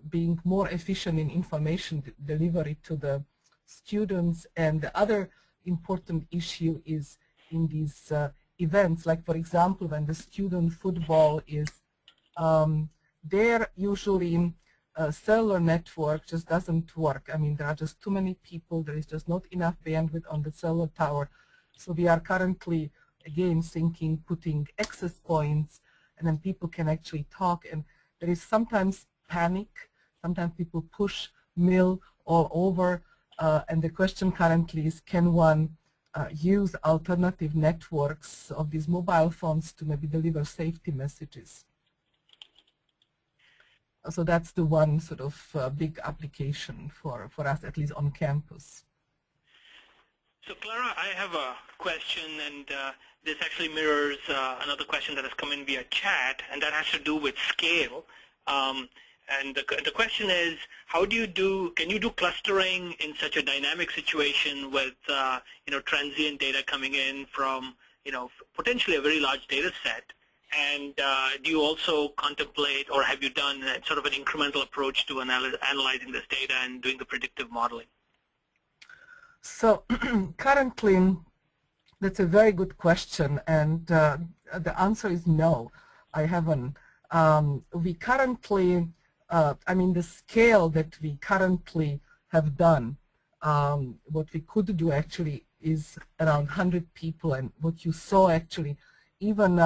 Speaker 2: being more efficient in information delivery to the students. And the other important issue is in these events, like for example, when the student football is there, usually cellular network just doesn't work. I mean, there are just too many people. There is just not enough bandwidth on the cellular tower. So we are currently, again, thinking, putting access points, and then people can actually talk. And there is sometimes panic. Sometimes people push, mill all over. And the question currently is, can one use alternative networks of these mobile phones to maybe deliver safety messages? So that's the one sort of big application for us, at least on campus.
Speaker 1: So Klara, I have a question, and this actually mirrors another question that has come in via chat, and that has to do with scale. And the question is, how do you can you do clustering in such a dynamic situation with you know, transient data coming in from, you know, potentially a very large data set? And do you also contemplate, or have you done sort of an incremental approach to analyzing this data and doing the predictive modeling?
Speaker 2: So currently, that's a very good question, and the answer is no, I haven't. We currently, I mean, the scale that we currently have done, what we could do actually is around 100 people, and what you saw actually, even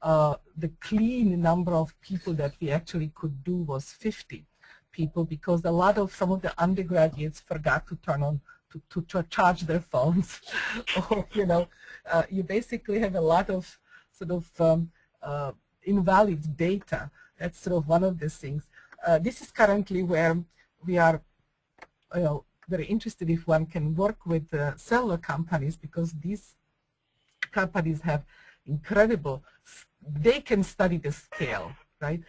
Speaker 2: the clean number of people that we actually could do was 50 people, because a lot of some of the undergraduates forgot to turn on to charge their phones. Or, you know, you basically have a lot of sort of invalid data. that's sort of one of these things. This is currently where we are, very interested if one can work with cellular companies, because these companies have incredible, they can study the scale, right?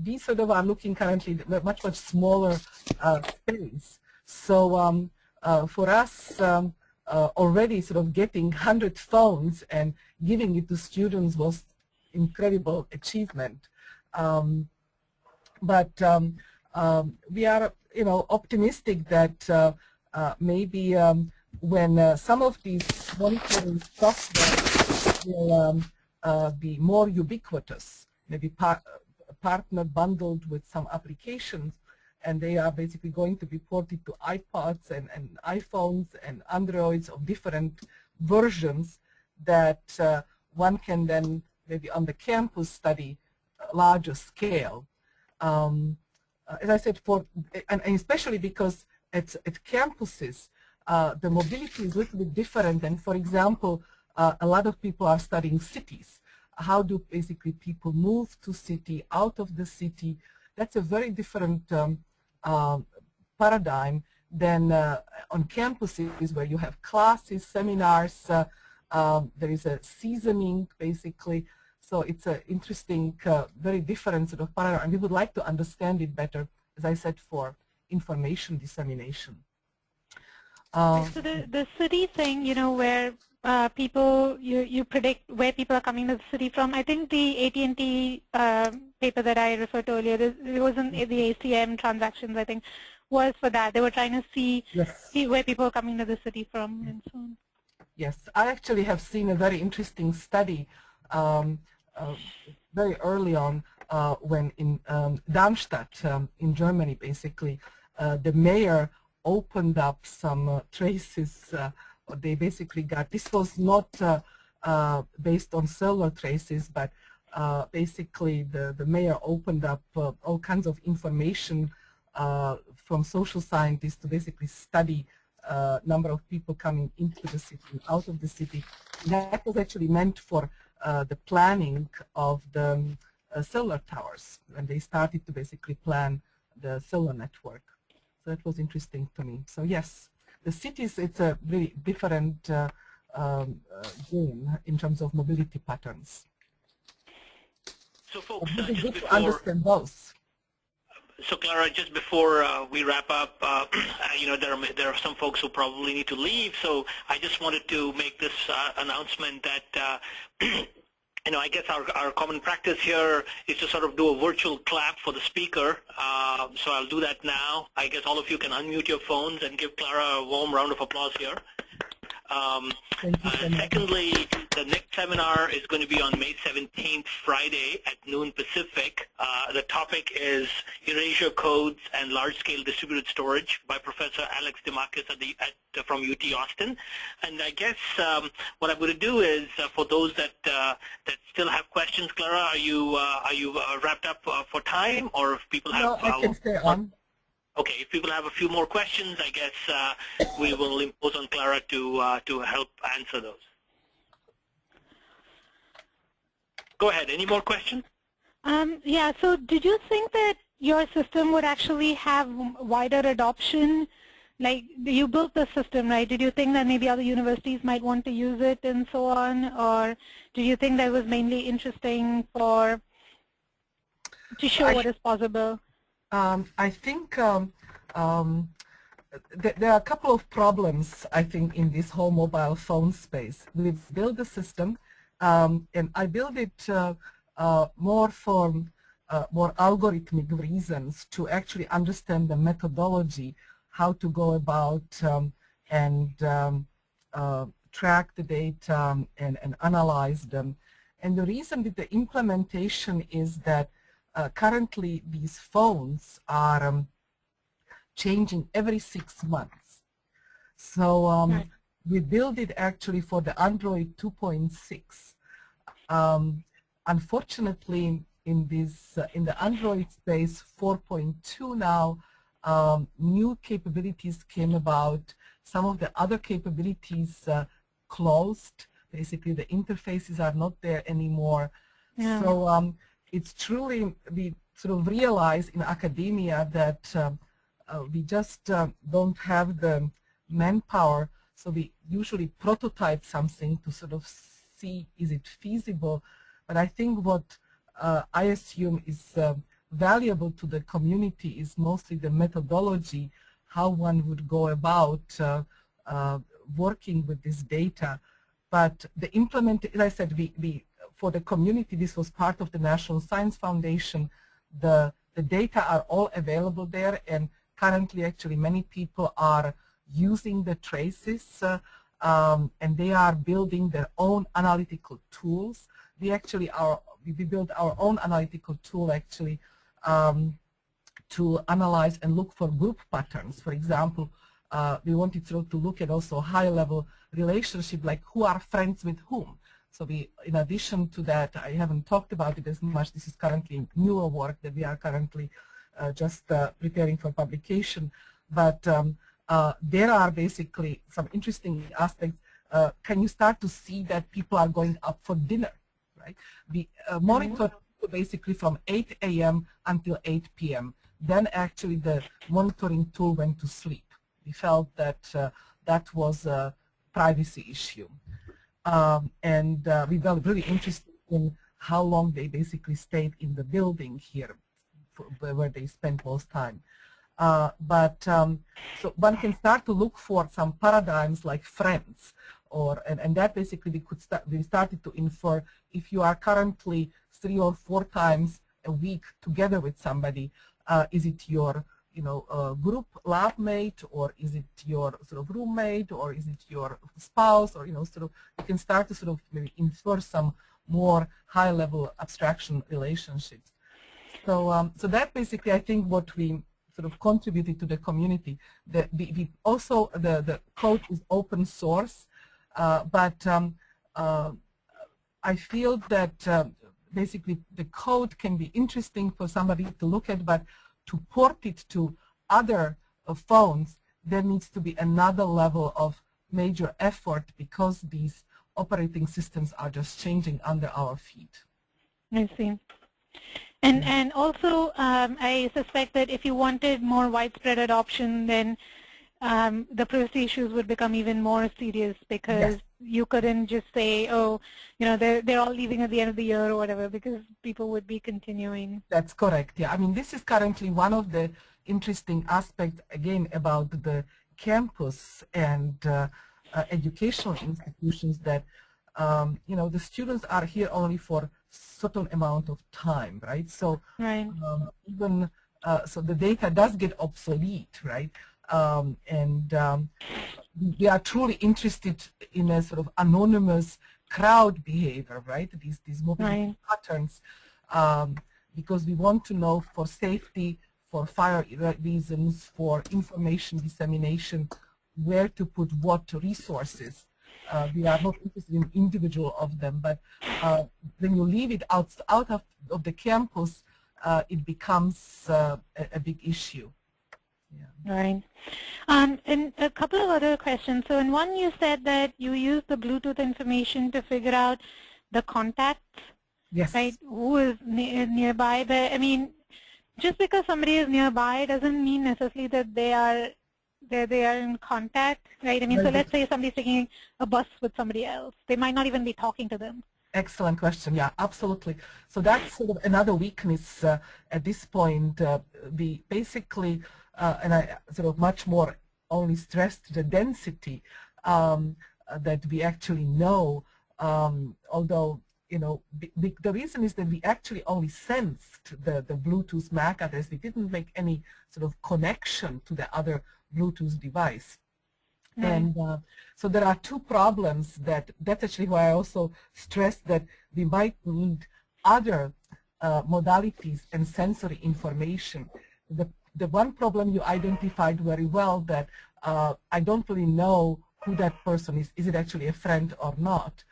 Speaker 2: These sort of are looking currently at much smaller space. So for us, already sort of getting 100 phones and giving it to students was incredible achievement. But we are, optimistic that maybe when some of these monitoring software will be more ubiquitous, maybe partner bundled with some applications, and they are basically going to be ported to iPods and iPhones and Androids of different versions, that one can then maybe on the campus study larger scale. As I said, and especially because at campuses, the mobility is a little bit different. And for example, a lot of people are studying cities. How do basically people move to city, out of the city? That's a very different paradigm than on campuses where you have classes, seminars, there is a seasoning basically. So it's an interesting, very different sort of paradigm. And we would like to understand it better, as I said, for information dissemination.
Speaker 3: So the city thing, where people, you predict where people are coming to the city from. I think the AT&T paper that I referred to earlier, it wasn't the ACM transactions, I think, was for that. They were trying to see where people are coming to the city from and so on.
Speaker 2: Yes, I actually have seen a very interesting study very early on when in Darmstadt in Germany, basically, the mayor opened up some traces. They basically got, this was not based on cellular traces, but basically the mayor opened up all kinds of information from social scientists to basically study number of people coming into the city and out of the city. That was actually meant for the planning of the cellular towers, when they started to basically plan the cellular network. So that was interesting to me. So yes, the cities, it's a really different game in terms of mobility patterns.
Speaker 1: So folks,
Speaker 2: It would be
Speaker 1: just
Speaker 2: good
Speaker 1: before,
Speaker 2: to understand those.
Speaker 1: So Klara, just before we wrap up, there are some folks who probably need to leave. So I just wanted to make this announcement that I guess our common practice here is to sort of do a virtual clap for the speaker. So I'll do that now. I guess all of you can unmute your phones and give Klara a warm round of applause here. Secondly, the next seminar is going to be on May 17th, Friday at noon Pacific. The topic is Erasure Codes and Large-Scale Distributed Storage by Professor Alex Demarcus from UT Austin. And I guess what I'm going to do is, for those that still have questions, Klara, are you wrapped up for time, or if people have?
Speaker 2: No, I can stay on.
Speaker 1: Okay, if people have a few more questions, I guess we will impose on Klara to help answer those. Go ahead. Any more questions?
Speaker 3: Yeah, so did you think that your system would actually have wider adoption? Like, you built the system, right? Did you think that maybe other universities might want to use it and so on? Or do you think that it was mainly interesting to show what is possible?
Speaker 2: I think there are a couple of problems, I think, in this whole mobile phone space. We've built the system, and I built it more for more algorithmic reasons, to actually understand the methodology, how to go about and track the data and analyze them. And the reason with the implementation is that currently these phones are changing every 6 months. So we built it actually for the Android 2.6. Unfortunately, in the Android space 4.2 now, new capabilities came about. Some of the other capabilities closed. Basically, the interfaces are not there anymore. Yeah. So it's truly, we sort of realize in academia that we just don't have the manpower, so we usually prototype something to sort of see is it feasible. But I think what I assume is valuable to the community is mostly the methodology, how one would go about working with this data. But the as I said, for the community, this was part of the National Science Foundation. The data are all available there, and currently actually many people are using the traces and they are building their own analytical tools. We actually we built our own analytical tool actually to analyze and look for group patterns. For example, we wanted to look at also high-level relationship, like who are friends with whom. So we, in addition to that, I haven't talked about it as much. This is currently newer work that we are currently just preparing for publication. But there are basically some interesting aspects. Can you start to see that people are going up for dinner, right? We monitor basically from 8 a.m. until 8 p.m. Then actually the monitoring tool went to sleep. We felt that that was a privacy issue. And we were really interested in how long they basically stayed in the building here, where they spent most time. So one can start to look for some paradigms like friends, and that basically we started to infer if you are currently 3 or 4 times a week together with somebody, is it your group lab mate, or is it your sort of roommate, or is it your spouse, or sort of you can start to sort of maybe infer some more high-level abstraction relationships. So so that basically I think what we sort of contributed to the community. We also the code is open source, but I feel that basically the code can be interesting for somebody to look at, but to port it to other phones, there needs to be another level of major effort because these operating systems are just changing under our feet.
Speaker 3: I see. And also, I suspect that if you wanted more widespread adoption, then the privacy issues would become even more serious, because you couldn't just say, oh, they're all leaving at the end of the year or whatever, because people would be continuing.
Speaker 2: That's correct. Yeah, I mean, this is currently one of the interesting aspects, again, about the campus and educational institutions, that the students are here only for certain amount of time, right? So even so the data does get obsolete, right? We are truly interested in a sort of anonymous crowd behavior, right? These moving patterns, because we want to know for safety, for fire reasons, for information dissemination, where to put what resources. We are not interested in individual of them, but when you leave it out of the campus, it becomes a big issue. Yeah.
Speaker 3: Right. And a couple of other questions. So in one, you said that you use the Bluetooth information to figure out the contacts,
Speaker 2: yes,
Speaker 3: right? Who is nearby. But I mean, just because somebody is nearby doesn't mean necessarily that they are in contact, right? I mean, so let's say somebody's taking a bus with somebody else. They might not even be talking to them.
Speaker 2: Excellent question. Yeah, absolutely. So that's sort of another weakness at this point. We basically, and I sort of much more only stressed the density that we actually know, although, the reason is that we actually only sensed the Bluetooth MAC address. We didn't make any sort of connection to the other Bluetooth device. And so there are two problems that's actually why I also stressed that we might need other modalities and sensory information. The one problem you identified very well, that I don't really know who that person is. Is it actually a friend or not?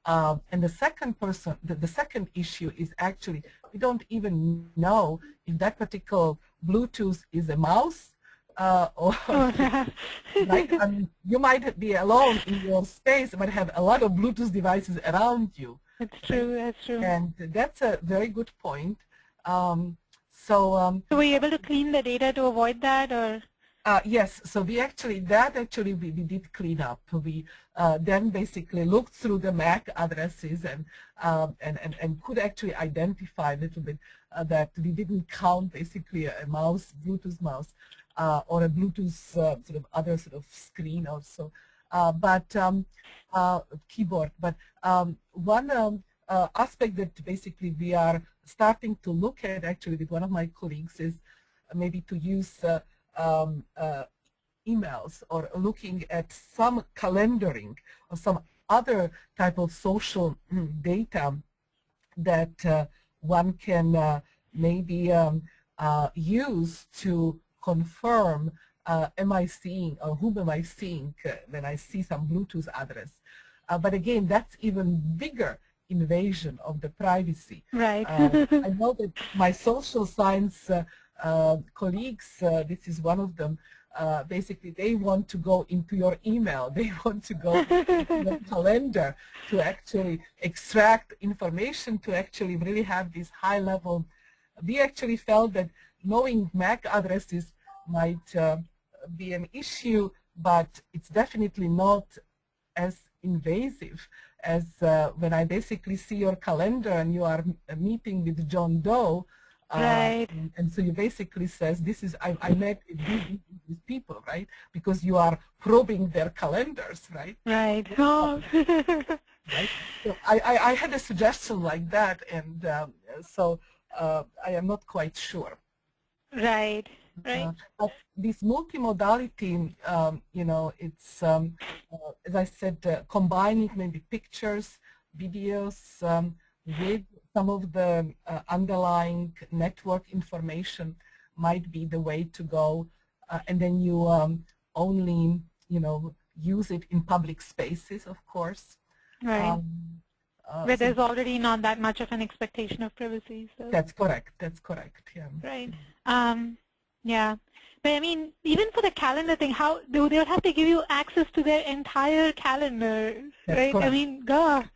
Speaker 2: And the second the second issue is actually we don't even know if that particular Bluetooth is a mouse. Or right? I mean, you might be alone in your space, but have a lot of Bluetooth devices around you.
Speaker 3: That's true. That's true.
Speaker 2: And that's a very good point.
Speaker 3: So were you able to clean the data to avoid that, or?
Speaker 2: Yes, so we did clean up. We then basically looked through the MAC addresses and could actually identify a little bit that we didn't count basically a mouse, Bluetooth mouse, or a Bluetooth sort of other sort of screen also, keyboard. But one aspect that basically we are starting to look at actually with one of my colleagues is maybe to use emails or looking at some calendaring or some other type of social data that one can maybe use to confirm am I seeing or whom am I seeing when I see some Bluetooth address. But again, that's even bigger invasion of the privacy.
Speaker 3: Right.
Speaker 2: I know that my social science colleagues, this is one of them, basically they want to go into your email, they want to go into your calendar to actually extract information, to actually really have this high level. We actually felt that knowing MAC addresses might be an issue, but it's definitely not as invasive as when I basically see your calendar and you are meeting with John Doe.
Speaker 3: Right.
Speaker 2: And so you basically says, this is, I met these people, right? Because you are probing their calendars, right?
Speaker 3: Right. Oh.
Speaker 2: Right? So I had a suggestion like that, and so I am not quite sure.
Speaker 3: Right. Right.
Speaker 2: But this multimodality, you know, it's, as I said, combining maybe pictures, videos with some of the underlying network information might be the way to go. And then you only, you know, use it in public spaces, of course.
Speaker 3: Right. Where there's already not that much of an expectation of privacy. So.
Speaker 2: That's correct. That's correct. Yeah.
Speaker 3: Right. Yeah. But I mean, even for the calendar thing, how they'll have to give you access to their entire calendar,
Speaker 2: That's
Speaker 3: right?
Speaker 2: correct.
Speaker 3: I mean, God,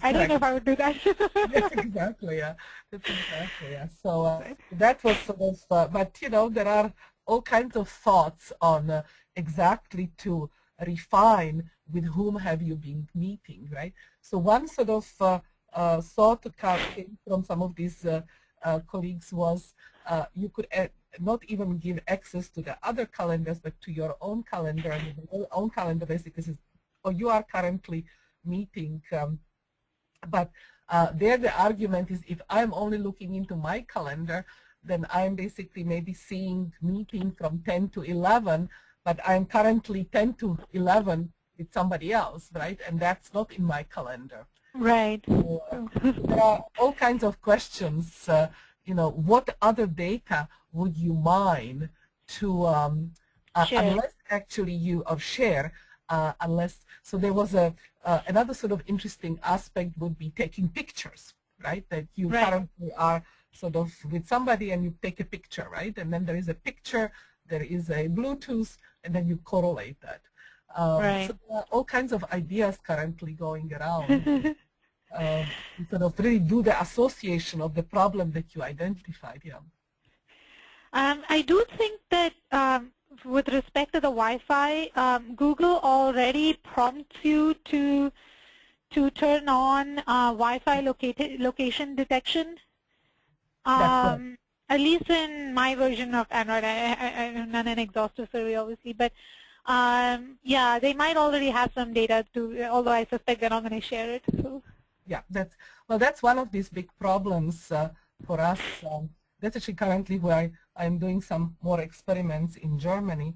Speaker 3: I don't know if I would do that.
Speaker 2: Yes, exactly. Yeah. That's exactly. Yeah. So that was sort of, but you know, there are all kinds of thoughts on exactly to refine with whom have you been meeting, right? So one sort of thought came from some of these colleagues was you could not even give access to the other calendars, but to your own calendar, and your own calendar basically says, oh, you are currently meeting. But there the argument is, if I'm only looking into my calendar, then I'm basically maybe seeing meeting from 10 to 11, but I'm currently 10 to 11 with somebody else, right? And that's not in my calendar.
Speaker 3: Right.
Speaker 2: So, there are all kinds of questions. You know, what other data would you mine to, unless actually you, or share, unless, so there was another sort of interesting aspect would be taking pictures, right? That you currently are sort of with somebody and you take a picture, right? And then there is a picture, there is a Bluetooth, and then you correlate that.
Speaker 3: Right.
Speaker 2: So there are all kinds of ideas currently going around. Sort of really do the association of the problem that you identified. Yeah.
Speaker 3: I do think that with respect to the Wi-Fi, Google already prompts you to turn on Wi-Fi location detection. At least in my version of Android, I'm not an exhaustive survey, obviously, but yeah, they might already have some data too, although I suspect they're not going to share it. So.
Speaker 2: Yeah, that's one of these big problems for us. That's actually currently where I'm doing some more experiments in Germany.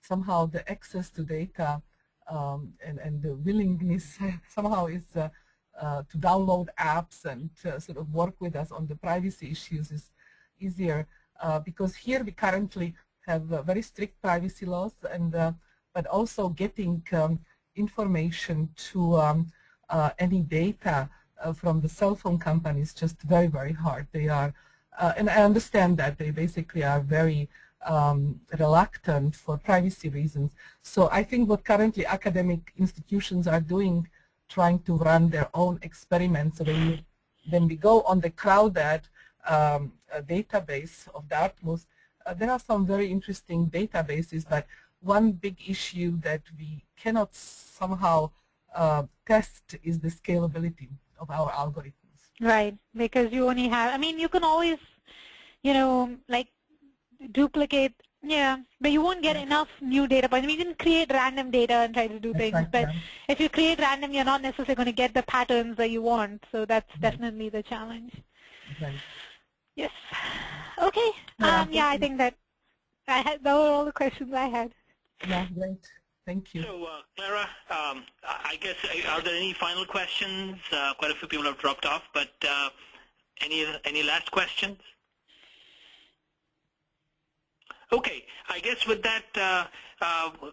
Speaker 2: Somehow the access to data and the willingness somehow is to download apps and sort of work with us on the privacy issues is easier because here we currently have very strict privacy laws, and but also getting information to any data from the cell phone companies just very, very hard. They are, and I understand that they basically are very reluctant for privacy reasons. So I think what currently academic institutions are doing trying to run their own experiments. So when we go on the crowded database of Dartmouth, there are some very interesting databases, but one big issue that we cannot somehow test is the scalability of our algorithms.
Speaker 3: Right, because you only have, I mean, you can always, you know, like duplicate, yeah, but you won't get enough new data points. I mean, you can create random data and try to do things,
Speaker 2: right,
Speaker 3: but
Speaker 2: yeah.
Speaker 3: if you create random, you're not necessarily going to get the patterns that you want, so that's definitely the challenge.
Speaker 2: Right.
Speaker 3: Yes. Okay. Yeah, I think that those were all the questions I had.
Speaker 2: Yeah, great. Thank you.
Speaker 1: So, Klara, I guess, are there any final questions? Quite a few people have dropped off, but any last questions? Okay, I guess with that,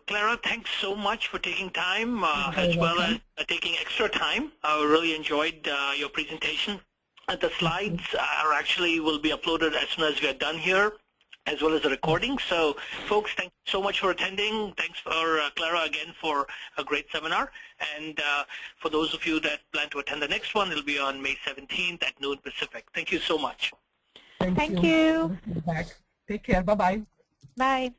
Speaker 1: Klara, thanks so much for taking time, as well as taking extra time. I really enjoyed your presentation. The slides are actually will be uploaded as soon as we are done here, as well as the recording. So, folks, thanks so much for attending. Thanks for Klara again for a great seminar. And for those of you that plan to attend the next one, it'll be on May 17th at noon Pacific. Thank you so much.
Speaker 3: Thank you.
Speaker 2: Back. Take care. Bye-bye.
Speaker 3: Bye.